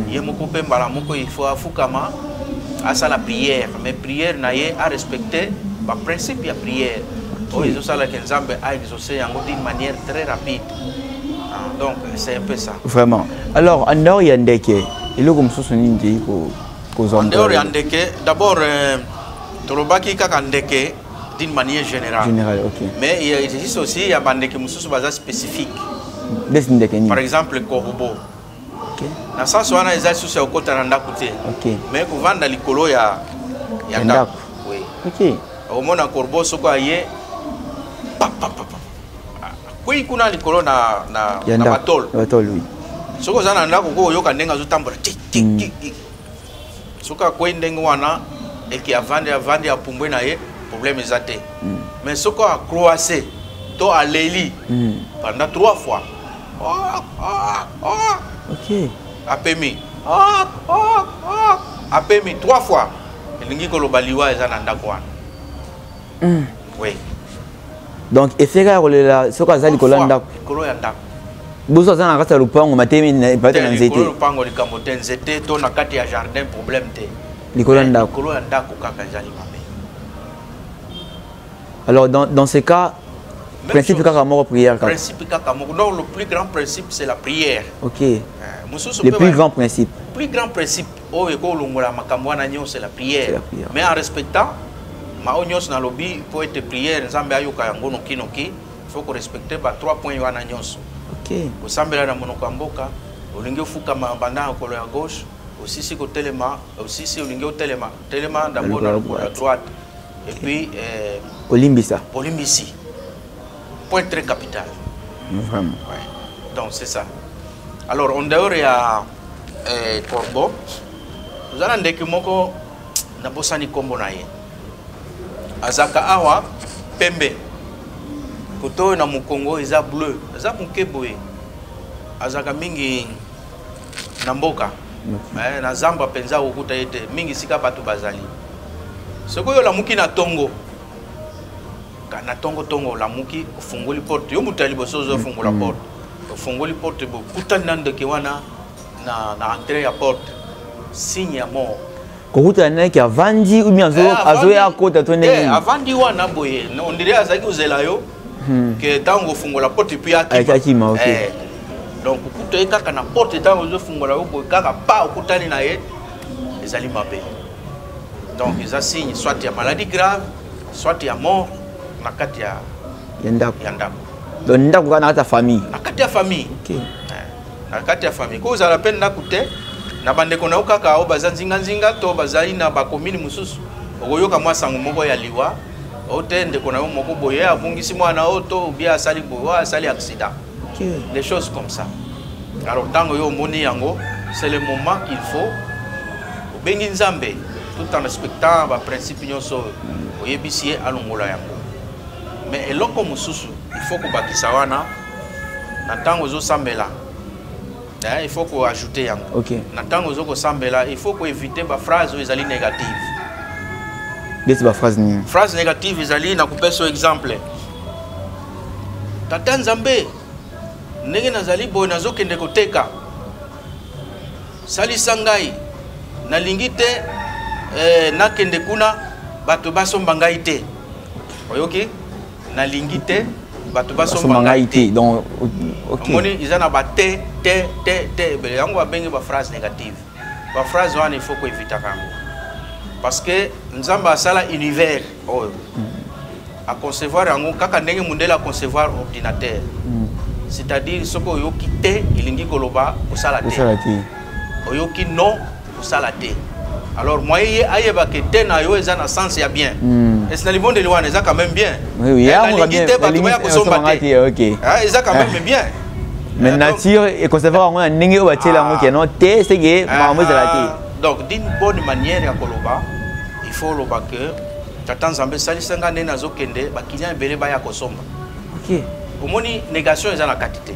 ye moko pe mbala moko il faut afukama à la prière mais prière na ye à respecter ba principe ya prière o izo sala que Nzambe a exaucé yango d'une manière très rapide donc c'est un peu ça vraiment alors andao ya ndeke eloko msusu nini ko andao ya ndeke d'abord tolobaki kaka ndeke d'une manière générale OK mais il existe aussi ya bandeke msusu baza spécifique par exemple corbeau na sens wana eza susu ya okota na ndako te mais kovanda likolo ya ndako oui OK omona corbeau soko aye kwi kuna likolo na batol oui soko za na ndako ko yoka ndenga zo tambola soko kwi ndenga wana eki avandi ya pumbwe na ye problème ezate mais soko a croisé to a leli pendant 3 fois OK apemi apemi 3 fois elingi ko lobaliwa eza na ndako wana oui donc efeka kolela soko azali kolanda kolo ya ndako buso zana kata lupango matemi na pate na nzete lupango likambo te nzete to na kati ya jardin problème te likolo ndako kolo ya ndako kaka ezali mabe Alors dans ce cas, principe de prière. Principe donc le plus grand principe c'est la prière. Ok. Le plus grand principe. Le plus grand principe, c'est la prière. Mais en respectant, pour être prière, il faut qu'on respecte 3 points. Ok. Gauche, aussi si aussi si d'abord à droite. Et puis Olimbisa. Point très capital. Vraiment. Ouais. Donc c'est ça. Alors en dehors il y a Corbeau. Nous allons dire que moko na bosani kombo na ye. Azaka awa pembe. Koto na mukongo eza bleu. Eza munkeboye. Azaka mingi na mboka. Na zamba penza okuta ete mingi sika batu bazali. Soko la muki na tongo. Na tongo la muki ofungoli porte. Yo mutali bosozo fungola porte. Ofungoli porte bo kutananda ke wana na entrée ya porte. Signe ya mort. Kokuta na ki avandi ou bien azo ya kota to ndenge. Avandi wana boye. On dirait azaki uzela yo. Que tango fungola porte puis akima. OK. Donc kuta kaka na porte tango zo fungola yo boye kaka pa okutani na ye. Ezali mabe. Donc ils assignent soit il y a maladie grave, soit il y a mort na kati ya ndako. Donc ndako na ta famille. Na kati ya famille. OK. Na kati ya famille. Ko za la peine ndako te na bandeko na okaka o bazanzinga nzinga to bazali na ba commune mususu. Okoyoka mwa sango moko ya liwa. Ote ndeko na yo moko boye abungisi mwana oto bia asali boye asali accident. OK. Des choses comme ça. Alors tango yo moni yango, c'est le moment qu'il faut bengi nzambe tout en respectant les principes nyonso oyebisi alongola yango. Mais eloko mususu il faut que bakisa wana na tango zo sambela. Il faut qu'on ajoute yango. OK. Na tango zo ko sambela, il faut qu'on éviter ba phrase ezali négative. Des ba phrase ni. Phrase négative ezali na kupeso exemple. Tata Nzambe ndenge nazali boy nazokende koteka. Salisa ngai nalingi te nakende kuna bato basomba ngai te. Oyoki nalingi te bato basomba ngai te. Donc OK. Moni izana ba te bele yango ba bengi ba phrase négative. Ba phrase wana il faut ko éviter kango. Parce que nzamba sala univers à concevoir yango kaka ndenge mundela concevoir ordinateur. C'est-à-dire ce que yo kité ilingi koloba osala te. Oyoki non osala te. Alors moi ayeba que te na yo ezana sens ya bien. Est-ce que le monde de loin est quand même bien? Oui, on bien. OK. Ah, est quand même bien. Mais nature et concevoir on ndenge o batela ngo ke non te c'est que maman ezala te. Donc d'une bonne manière ya koloba, il faut loba que tata Nzambe salisanga nena zokende bakinya bele ba ya kosomba. OK. Omoni négation eza la quantité.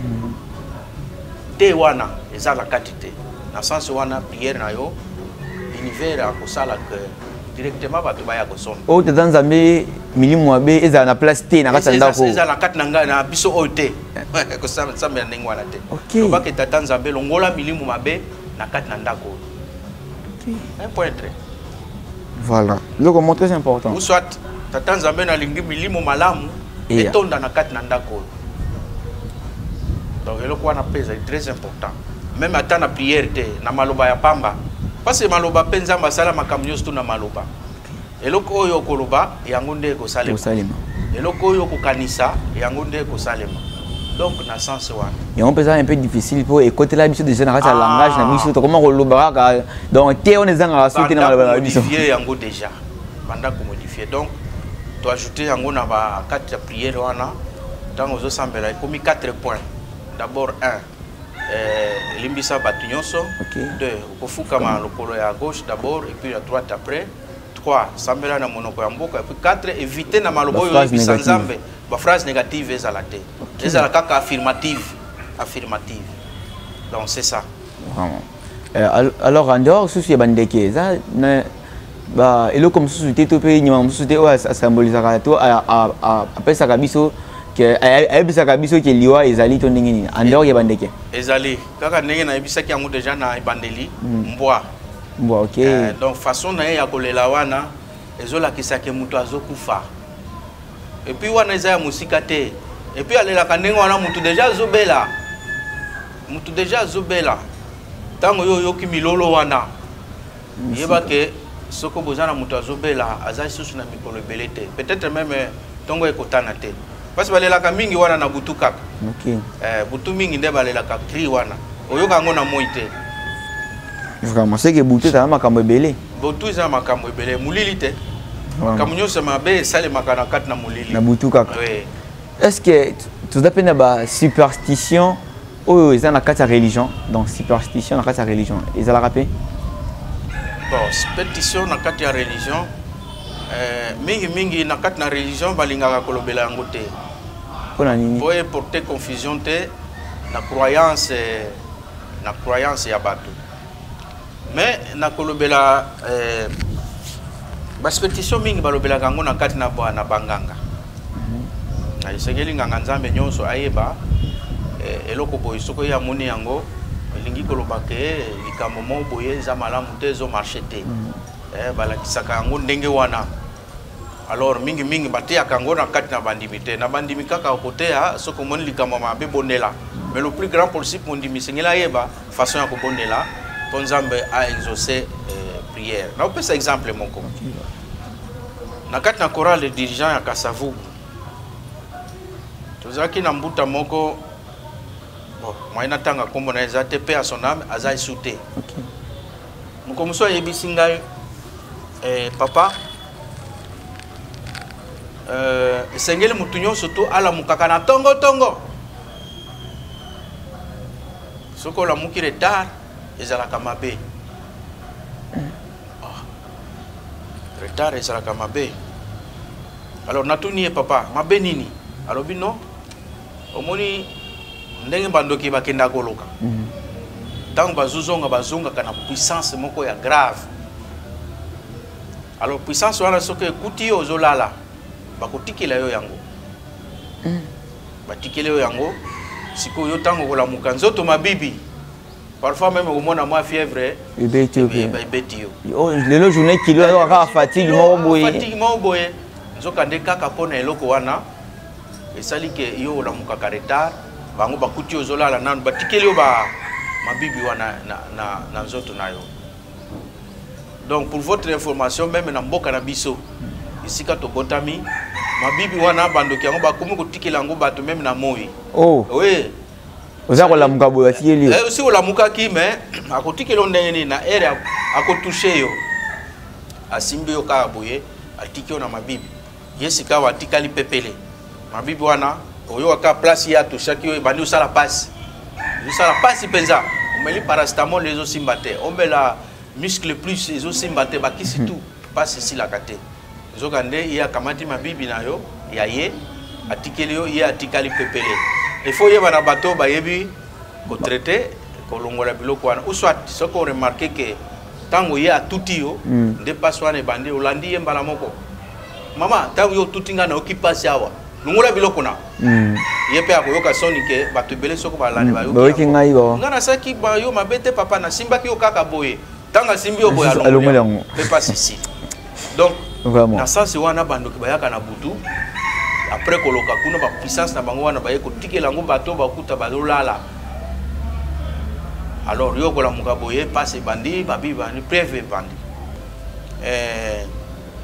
Te wana eza la quantité. Na sens wana prière na yo univers a kosala que directement bato ba ya kosomba. O tata Nzambe milimu abe eza na place te na kata ndako. Eza la kati nanga na biso o te. Ko samba ya ndenge wana te. OK. Loba ke tata Nzambe longola milimu mabe na kati na ndako. OK. Un point très. Voilà. Le très important. Ou soit tata Nzambe na lingi milimu malamu etonda na kati na ndako. Donc eloko wana pesa très important. Même ata na prière te na maloba ya pamba. Parce que maloba penza masala makambo nyonso na maloba. Eloko oyo koloba yango nde ko salema. Eloko oyo ko kanisa yango nde ko salema. Donc na sens wana. Et on peut ça un peu difficile pour écouter la biso de génération langage na biso comment koloba ka donc te on ezanga sauter na maloba biso. Modifier yango déjà. Banda ko modifier. Donc to ajouter yango na ba carte de prière wana tango zo sambela ikomi 4 points. D'abord 1 limbisa batu nyonso. 2 okofukama lokolo ya gauche d'abord et puis la droite après. 3 sambela na monoko ya mboka et puis 4 éviter na malobo yo bisa nzambe ba phrase négative ezala te. Ezala kaka affirmative. Donc c'est ça. Vraiment. Alors en dehors souci bandeke ça ba elo comme société to pe nyama société o symbolisaka to a pesa kabiso que ebisa kabiso ke liwa ezali to ndenge nini en dehors ya bandeke ezali kaka ndenge na ebisa ki yango déjà na ebandeli mbwa OK. Donc façon na ya kolela wana ezolakisa ke mutu azokufa et puis wana eza ya musika te et puis alelaka ndenge wana mutu déjà azobela tango yo yoki milolo wana yeba ke soko bozana mutu azobela aza susu na mikolo ebele te peut-être même tongo ekotana te parce que balelaka mingi wana na butu kaka butu mingi nde balelaka cri wana oyoka ngo na moi te vraiment c'est que butu ta makambo ebele butu za makambo ebele mulili te makambo nyonso mabe esalemaka na kati na mulili na butu kaka oui. Est-ce que tu as pena ba superstition ou ils ont la carte religion donc superstition la carte religion ils ont la rappelé bon superstition na kati ya religion mingi na kati na religion balingaka kolobela yango te pona nini pour porter confusion te na croyance ya bato mais na kolobela ba superstition mingi balobela yango na kati na banganga na isengeli nganga nzambe nyonso ayeba eloko boye soko ya moni yango elingi koloba ke likambo mo boye za malamu te zo marché te balakisaka yango ndenge wana alors mingi bateyaka yango na kati na bandimi te na bandimi kaka koteya soko moni likambo mabe bondela mais le plus grand possible mondimi sengeli ayeba façon ya kobondela mpo nzambe a exaucé prière na opesa exemple moko na kati na chorale de dirigeant ya Kasavubu tozalaki na mbuta moko mwaina tanga kombo na ezate pe a son âme aza esute moko moso ayebisi ngai papa esengeli mutu nyonso to alamukaka na tongo soki olamuki retard ezalaka mabe retard ezalaka mabe alors natuni ye papa mabe nini alobi non omoni ndenge bandoki bakenda koloka tango bazongaka na puissance moko ya grave alors puissance wana soki ekuti yo ozolala bakotikela yo yango batikela yo yango sikoyo yo tango kolamuka nzoto mabibi parfois même omona mwa fièvre ebeti yo lelo journée kilo aka fatigue mo boye nzoka nde kaka pona eloko wana esali ke yo olamukaka retard bango bakuti ozolala nanu batikeli yo mabibi wana na nzoto na yo. Donc pour votre information même na mboka na biso isika to botami mabibi wana bandoki yango bakomi kotikela yango bato même na moi. Oh oui oza kolamuka boya tikeli aussi olamuka ki mais akotikela ndenge ni na ere akotoucher yo asimbi yo ka boye atiki yo na mabibi yesika watikali pepele mabibi wana oyo aka place ya to chaque yo bandi usala passe penza omeli paracetamol les simba te omela muscle plus les simba te bakisi tout passe ici la kate zokande ya kamati mabibi na yo ya ye atikeli yo ya atikali pepele il faut y avoir bateau bayebi ko traiter ko longola biloko wana ou soit ce qu'on remarqué que tango ya tuti yo de paswana bandi olandi ye mbala moko mama tango yo tutinga na occupation awa longola biloko na yepe akoyoka soni ke bato bele soko balani ba yo ngai bo ngana saki ba yo mabete papa na simba ki yo kaka boye tanga simbi yo boya longola pe pas ici donc vraiment na sens wana bandoki bayaka na butu après koloka kuna ba puissance na bango wana baye ko tikela ngo bato bakuta balolala alors yo kola muka boye passe bandi babi bandi preve bandi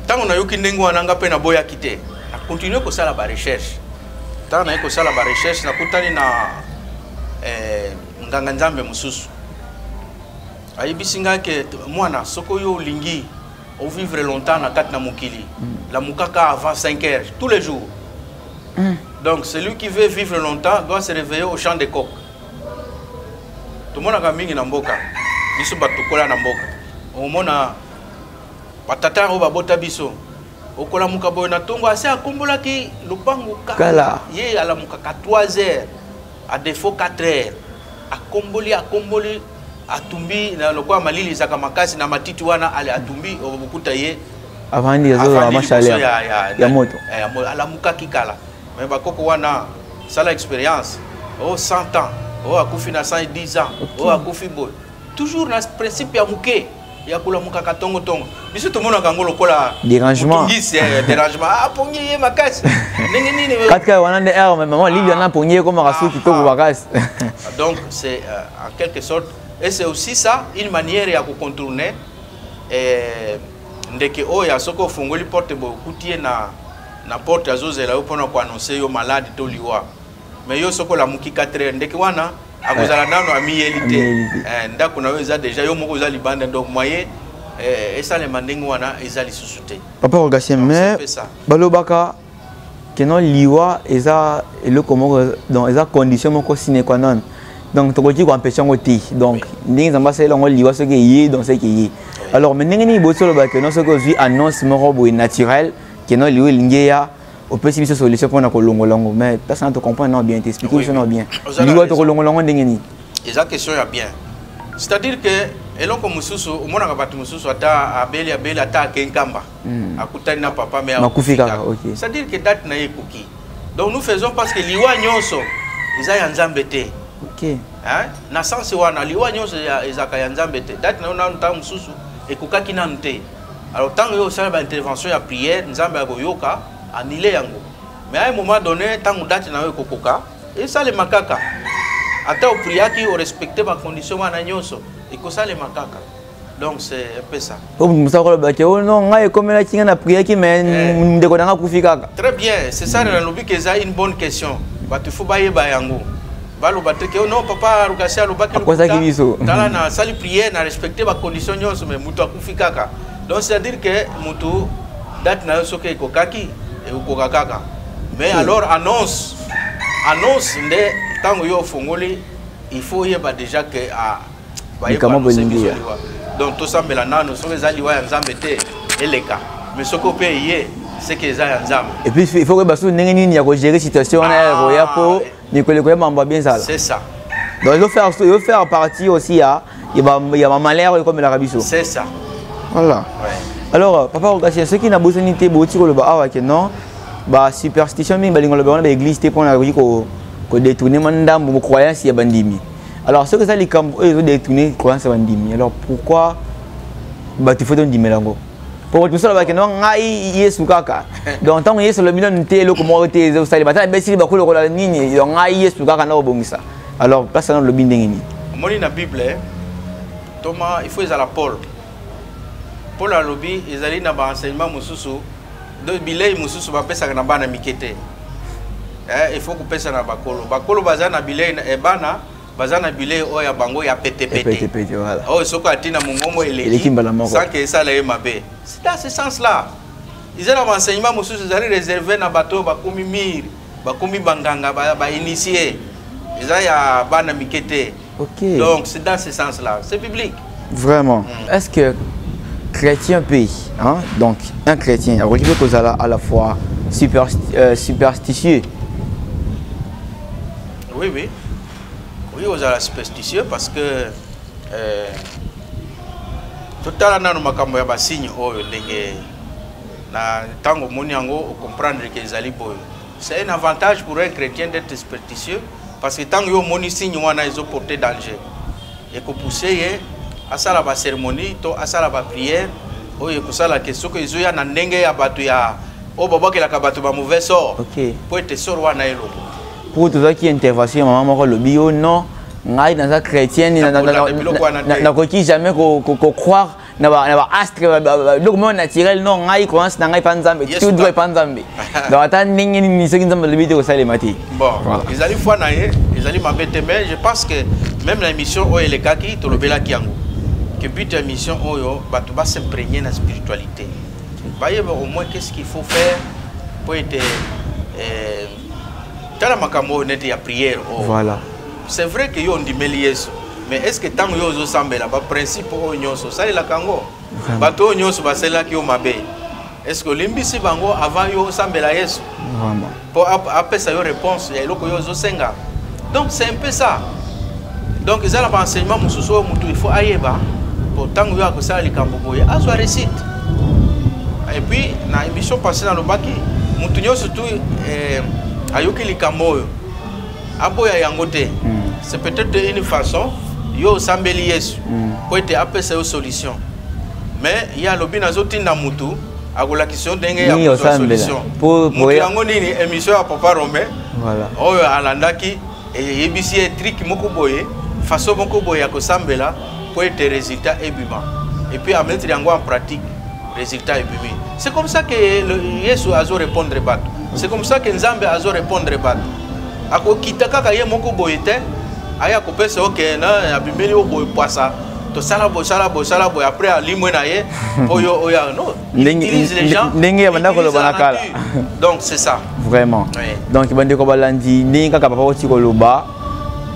tango na yoki ndengo wana nga pe na boya kite na continuer ko sala ba recherche tango na ko sala ba recherche na kutani na nganga nzambe mususu ayibisinga ke mwana soko yo lingi au vivre longtemps na kati na mokili la mukaka avant 5 heures tous les jours. Donc celui qui veut vivre longtemps doit se réveiller au champ des coqs. Tout le monde a mingi na mboka. Biso batukola na mboka. O mona patata o babota biso. Okola muka boy na tongo ase akombola ki lupangu kala. Ye ala muka 3 heures. À défaut 4 heures. Akomboli atumbi na lokwa malili zaka makasi na matiti wana ale atumbi obukuta ye avandi zo mashale ya moto. Ala muka kikala. Mais bakoko wana sala expérience oh 100 ans oh akufi na 110 ans oh akufi boy toujours na principe ya muke ya kula mukaka tongo tongo biso to mona kango lokola dérangement dérangement ah pongi makasi ndenge nini katka wana de air maman Lili ana pongi comme rasu kitoko bakasi donc c'est en quelque sorte et c'est aussi ça une manière ya ko contourner ndeke oya soko fungoli porte bo kutie na porte azozela yo pona ko annoncer yo malade to liwa mais yo soko la muki 4 ndeke wana akozala nano amiyelité ndako na yo eza déjà yo moko za libanda donc moyen esa le mandingo wana eza lisusuté papa Rogatien mais balobaka keno liwa eza eloko moko donc eza condition moko sine qua non donc to ko empêcher ngoti donc ndingi zamba sala ngo liwa soki yi donc c'est qui alors mais ndingi ni bosolo ba keno soki ozwi annonce moko boy naturel keno liwa lingeya au possible solution pour na kolongolongo mais personne ne te comprend non bien t'expliquer ça non bien liwa to kolongolongo ndingi ni eza question ya bien c'est-à-dire que eloko mususu umona ka batu mususu ata abeli ata kenkamba akutani na papa mais makufika OK c'est-à-dire que date na yekuki donc nous faisons parce que liwa nyonso eza ya nzambe te OK hein na sens wana liwa nyonso eza ka ya nzambe te date na na nta mususu ekukaki na nte alors tant yo ça ba intervention ya prière nzambe akoyoka anile yango mais à un moment donné tant date na yo kokoka et ça le makaka ata au priaki au respecter ma condition wana nyonso ikosa le makaka donc c'est un peu ça musako ba ke non ngai comme la kinga na priaki mais ndeko nanga kufika très bien c'est ça na lobi que ça une bonne question ba tu faut baye ba yango balo bateke non papa Rogatien lobaki tala na sali prière na respecter ma condition nyonso mais mutu akufika donc c'est à dire que mutu date na yoso ke kokaki et ukokaka mais alors annonce nde tango yo fongoli il faut yeba déjà que donc tout ça melanano so les aliwa ya nzambe te eleka mais soko pe yé c'est que za ya nzambe et puis il faut que baso ndenge nini ya ko gérer situation na ya po ni ko le ko mamba bien ça c'est ça donc il faut faire partie aussi il y a malheur comme la rabiso c'est ça voilà ouais. Alors papa Rogatien ce qui na bosanité boti ko le ba awa ke non ba superstition mingi balingo le ba église te pona ko détourner mandambo mo croyance ya bandimi. Alors ce que ça les camps ils ont détourné croyance ya bandimi. Alors pourquoi ba tu faut donc dimelango pour tout ça ba ke non ngai Yesu kaka donc tant Yesu le million te lo ko mo te zo sali bata be sili ba ko la nini donc ngai Yesu kaka na obongisa. Alors personne le bindenge ni moni na bible Thomas il faut à la Paul a lobby ils allaient na ba enseignement mususu de bilei mususu ba pesa na bana mikete il faut que pesa na bakolo bazana bilei e bana bazana bilei o ya bango ya pete voilà oh soko atina mungomo eleki sans que ça la mabe c'est dans ce sens là ils ont enseignement mususu ils allaient réserver na bateau bakomi mir bakomi banganga ba initié ils ya bana mikete OK donc c'est dans ce sens là c'est biblique vraiment est-ce que chrétien pays hein donc un chrétien il faut à la fois superstitieux oui aux à la superstitieux parce que tout à l'heure nous makambo ya basigne oyo ndenge na tango moni yango comprendre que ezali boyo c'est un avantage pour un chrétien d'être superstitieux parce que tango yo moni signe wana ils ont porté danger et que pousser à ça la cérémonie to à ça la prière oyo ko sala que soko izo ya na ndenge ya bato ya o baba ke la kabato ba mauvais sort OK pour être sort wana elo pour tout ça qui intervention maman moko le bio non ngai dans sa chrétienne na ko ki jamais ko croire na ba astre donc mon naturel non ngai croyance na ngai panzambe tout doit panzambe donc ata ndenge ni soki nzambe le bio ko sala mati bon ils allaient fois na ye ils allaient m'embêter mais je pense que même la mission o ele kaki to lobela ki yango que but de mission oyo bato ba s'imprégner na spiritualité voyez au moins qu'est-ce qu'il faut faire pour être tala makambo net ya prière voilà c'est vrai que yo ndimeli Yesu mais est-ce que tant yo zo sambela ba principe o nyonso ça la kango bato nyonso ba sela ki o mabe est-ce que limbisi bango avant yo sambela Yesu vraiment pour après ça yo réponse ya eloko yo zo senga donc c'est un peu ça donc ils ont l'enseignement mususu mutu il faut ayeba pour tant yo akosala likambo boye azwa récite et puis na émission passée dans le baki mutu nyonso surtout ayoki likambo oyo aboya yango te c'est peut-être une façon yo sambeli Yesu pour être apesa yo solution mais il y a lobby nazotinda mutu akola question ndenge ya solution pour yango nini émission ya Papa Romain voilà oyo alandaki et ebisi trick moko boye façon moko boye ko sambela pour être résultat ebima et puis à mettre yango en pratique résultat ebimi. C'est comme ça que Yesu azo répondre bato, c'est comme ça que Nzambe azo répondre bato ako kitaka ka ye moko boye te aya ko pesa OK na abimeli o boye poisa to sala boy après alimwe na ye oyo oya no utilise les gens ndenge banda ko loba nakala. Donc c'est ça vraiment oui. Donc bande ko balandi ndenge kaka papa oti ko loba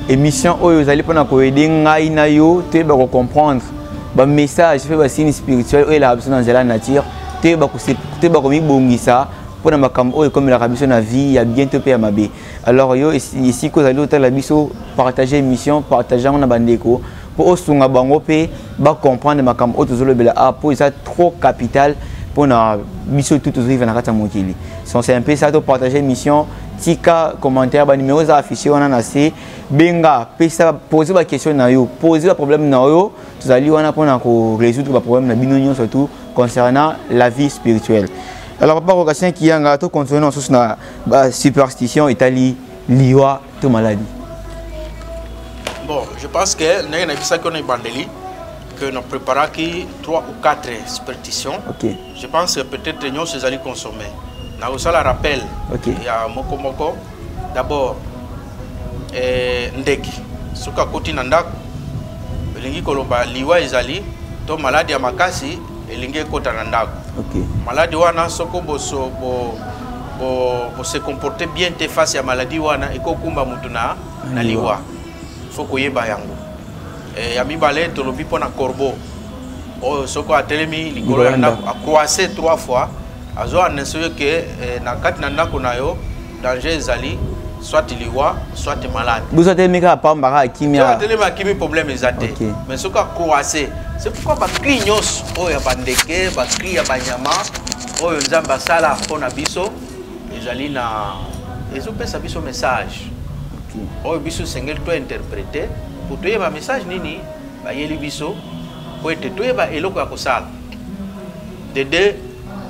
émission oyo zali pona ko aider ngai na yo te ba ko comprendre ba message fait ba signe spirituel oyo la habitude dans la nature te ba ko mi bongisa pona makambo oyo comme la habitude na vie ya bientôt pe ya mabe. Alors yo ici ko zali hôtel la biso partager émission partager na bandeko pour osunga bango pe ba comprendre makambo oyo tozolobela a pour ça trop capital pour na biso tout vivre na kata mokili. C'est un peu ça to partager émission tika commentaire ba numéro za affiché wana na C benga pesa poser ba question na yo poser ba problème na yo tozali wana pona ko résoudre ba problème na bino surtout concernant la vie spirituelle. Alors papa Rokasien qui yanga to continuer sur na superstition Italie liwa to maladie. Bon, je pense que nous avons que nous préparons 3 ou 4 superstitions. Okay. Je pense que peut-être nous allons consommer. Nous avons la rappel. Okay. Il y a Moko. D'abord, Ndeki. Ce que côté Nandak, Lingi Koloba, Liwa Izali, to maladie à Makasi, et Lingi Kota Nandak. Maladie Wana, Soko Boso, se comporter bien face à la maladie Wana, et Kokumba Mutuna, na Liwa. Faut que yeba yango et ami balé to lobi pona corbeau o soko atelemi ligolo na a croiser 3 fois azo annoncer que na kati na ndako na yo danger zali soit liwa soit malade vous êtes meka pamba kimia atelema kimi problème ezate mais soko croiser c'est pourquoi ba clignos o ya bandeke ba cri ya banyama o nzamba sala pona biso ezali na ezopesa biso message. Oh, biso sengel to interpréter pour te yeba message nini ba yeli biso pour te yeba eloko ya kosala de deux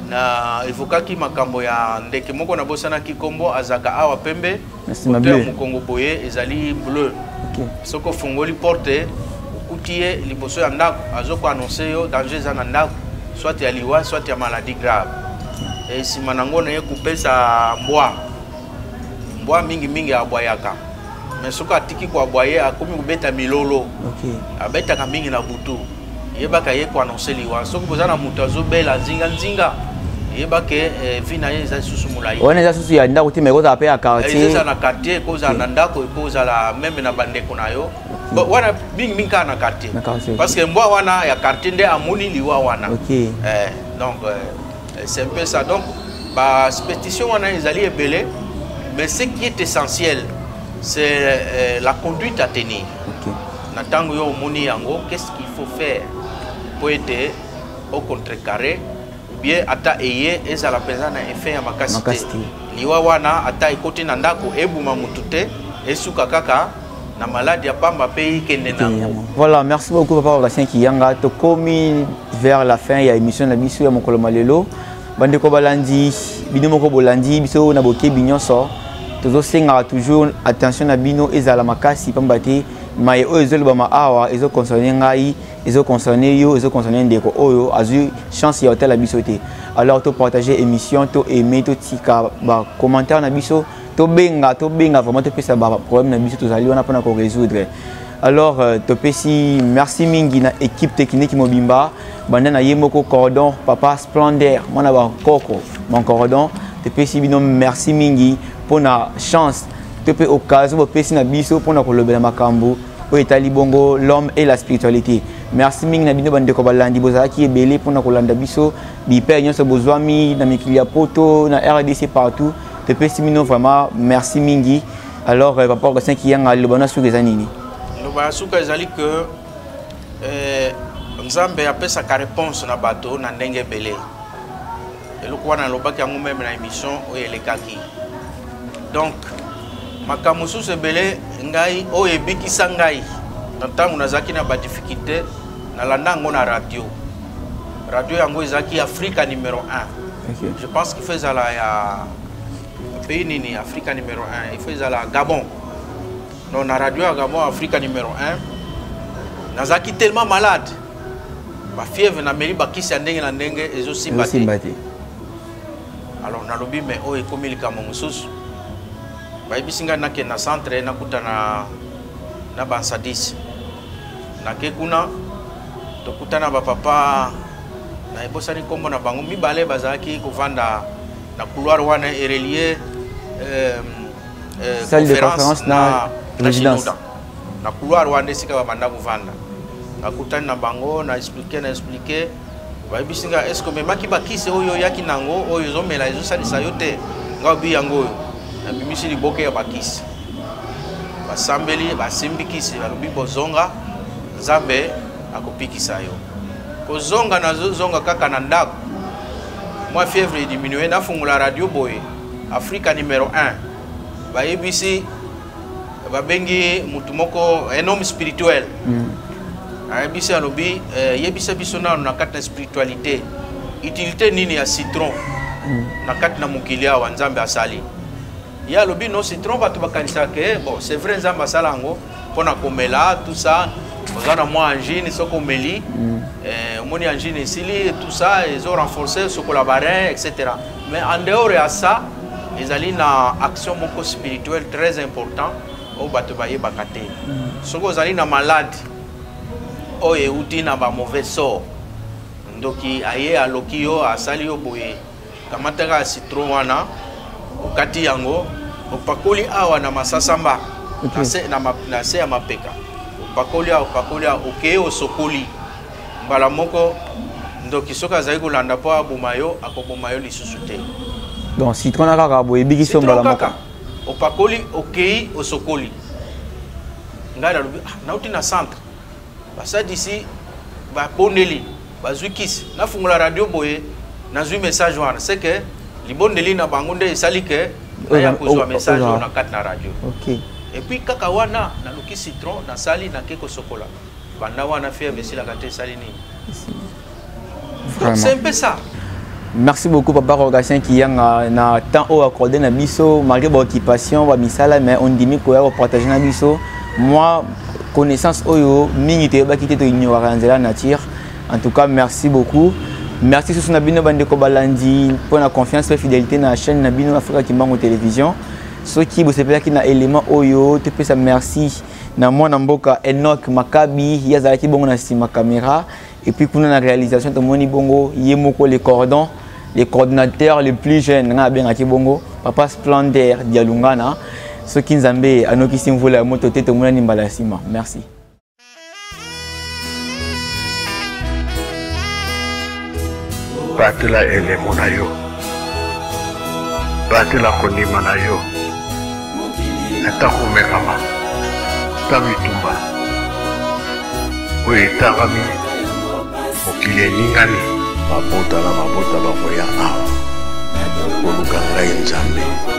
na evoka ki makambo ya ndeke moko na bosana ki kombo azaka awa pembe moteur mukongo boye ezali bleu soko fungoli porte okutie liboso ya ndako azoko annoncer yo danger za na ndako soit ya liwa soit ya maladie grave et si manango na ye kupesa mbwa mingi abwayaka mais soka tiki kwa boye akomi kubeta milolo abeta kamingi na butu yebaka ye ko annoncer liwa soko bozana mutu azobela nzinga yebaka vina ye za susu mulai on za susu ya ndako te mekoza pe ya quartier eza na quartier koza na ndako koza la même na bandeko na yo wana mingi ka na quartier parce que mbwa wana ya quartier nde amoni liwa wana donc c'est un peu ça donc ba superstition wana ezali ebele mais ce qui est essentiel c'est la conduite à tenir. Natango yo moni yango, qu'est-ce qu'il faut faire pour être au contrecarré ou bien ata eye eza la pesana effet ya makasité. Liwa wana ata ikoti na ndako ebuma mutute esuka kaka na maladie ya pamba pe kende nango. Voilà, merci beaucoup papa Rokasien Kiyanga to komi vers la fin ya émission na biso ya mokolo malelo. Bande ko balandi bino moko bolandi biso na boke binyonso. Toujours attention à bino ezala makasi pambate mais ezolo ba maawa ezo concerner ngai ezo concerner yo ezo concerner ndeko oyo azu chance ya hôtel la bisoté. Alors to partager émission to aimer to tika ba commentaire na biso to benga vraiment to pesa ba problème na biso to zali wana pona ko résoudre. Alors to pesi merci mingi na équipe technique mobimba banda na yemoko cordon papa Splendeur mona ba koko mon cordon te pesi bino merci mingi pour la chance te pe occasion pour pesi na biso pour na kolobela makambo o etali bongo l'homme et la spiritualité. Merci mingi na bino bande ko balandi bozaki ebele pour na kolanda biso bi père nyonso bozwami na mikili ya poto na RDC partout te pesi bino vraiment merci mingi. Alors papa Rokasien Kiyanga le bana suka zanini le bana suka ezali que Nzambe apesa ka réponse na bato na ndenge ebele eloko wana lobaki yango même na émission oyo elekaki. Donc makambo susu ebele ngai oyo ebikisa ngai na ntango nazalaki na ba difficulté nalanda yango na radio radio yango ezaki Africa numéro 1. Okay. Je pense qu'il faisait la pays nini Africa numéro 1, il faisait la Gabon. Non, la radio à Gabon Africa numéro 1. Nazaki tellement malade. Ma fièvre na meli bakisi ndenge na ndenge ezo simbati. Alors na lobi mais o ekomi likamo mususu. Ba ibisinga na ke na centre na kutana na bansadis. Na ke kuna to kutana ba papa na ebosani kombo na bango mibale bazaki kovanda na couloir wana relié salle de conférence na résidence na couloir wana sika babanda kovanda na kutani na bango na expliquer ba bisinga est-ce que memaki bakise oyo yaki nango oyo zomela ezo salisa yote ngabi yango na bimisi liboke ya bakise basambeli basimbikisi balobi bozonga Nzambe akopikisa yo kozonga na zonga kaka na ndako moi fièvre est diminué na fungula radio boy Africa numéro 1 ba ABC ba bengi mutumoko un homme spirituel ABC alobi yebisa biso na kati na spiritualité utilité nini ya citron na kati na mukili wa Nzambe asali ya alobi no citron batu bakanisa ke bon c'est vrai Nzambe asalango pona komela tout ça ozana moi angine soko meli moni angine isili tout ça ils ont renforcé ce collaborateur etc. Mais en dehors de ça ils allaient na action moko spirituelle très important au bato baye bakate soko ozali na malade o euti na ba mauvais sort ndoki aye aloki yo asali yo boye kamataka citron wana okati yango opakoli awa na masasamba na se ya mapeka pakolia oke osokoli mbala moko ndoki soka zai kolanda po abumayo akobumayo lisusu te donc citron na kaka boye bikiso mbala moko opakoli okei osokoli ngala lobi nauti na centre basa d'ici ba bondeli bazwi kisi na fungula radio boye nazwi message wana c'est que libondeli na bango nde esali ke ya kozwa message na kat na radio. OK. Et puis kaka wana na luki citron na sali na keko sokola banda wana fièvre si la gâté sali ni c'est un peu ça. Merci beaucoup papa Rogatien qui a na temps au accordé na biso malgré votre occupation wa misala mais on dit ko ya partager na biso moi connaissance oyo mingi te ba kité to ignorer la nature. En tout cas merci beaucoup. Merci sur Nabino Bandeko Balandi pour la confiance et fidélité dans la chaîne Nabino Africa Kimbangu Télévision. Ceux qui vous savez qui na élément oyo te peux ça merci na moi na mboka Enoch Makabi yazaki bongo na sima caméra et puis kuna na réalisation to moni bongo yemoko les cordons les coordinateurs les plus jeunes nga bien ati bongo papa Splendeur Dialungana ceux qui nzambe anoki simvula moto tete mona nimbala sima merci. Batela elemo na yo batela konima na yo ata komekama ta bitumba oyo etangami mokili eningani mabota na mabota bakoya awa koluka ngai Nzambe.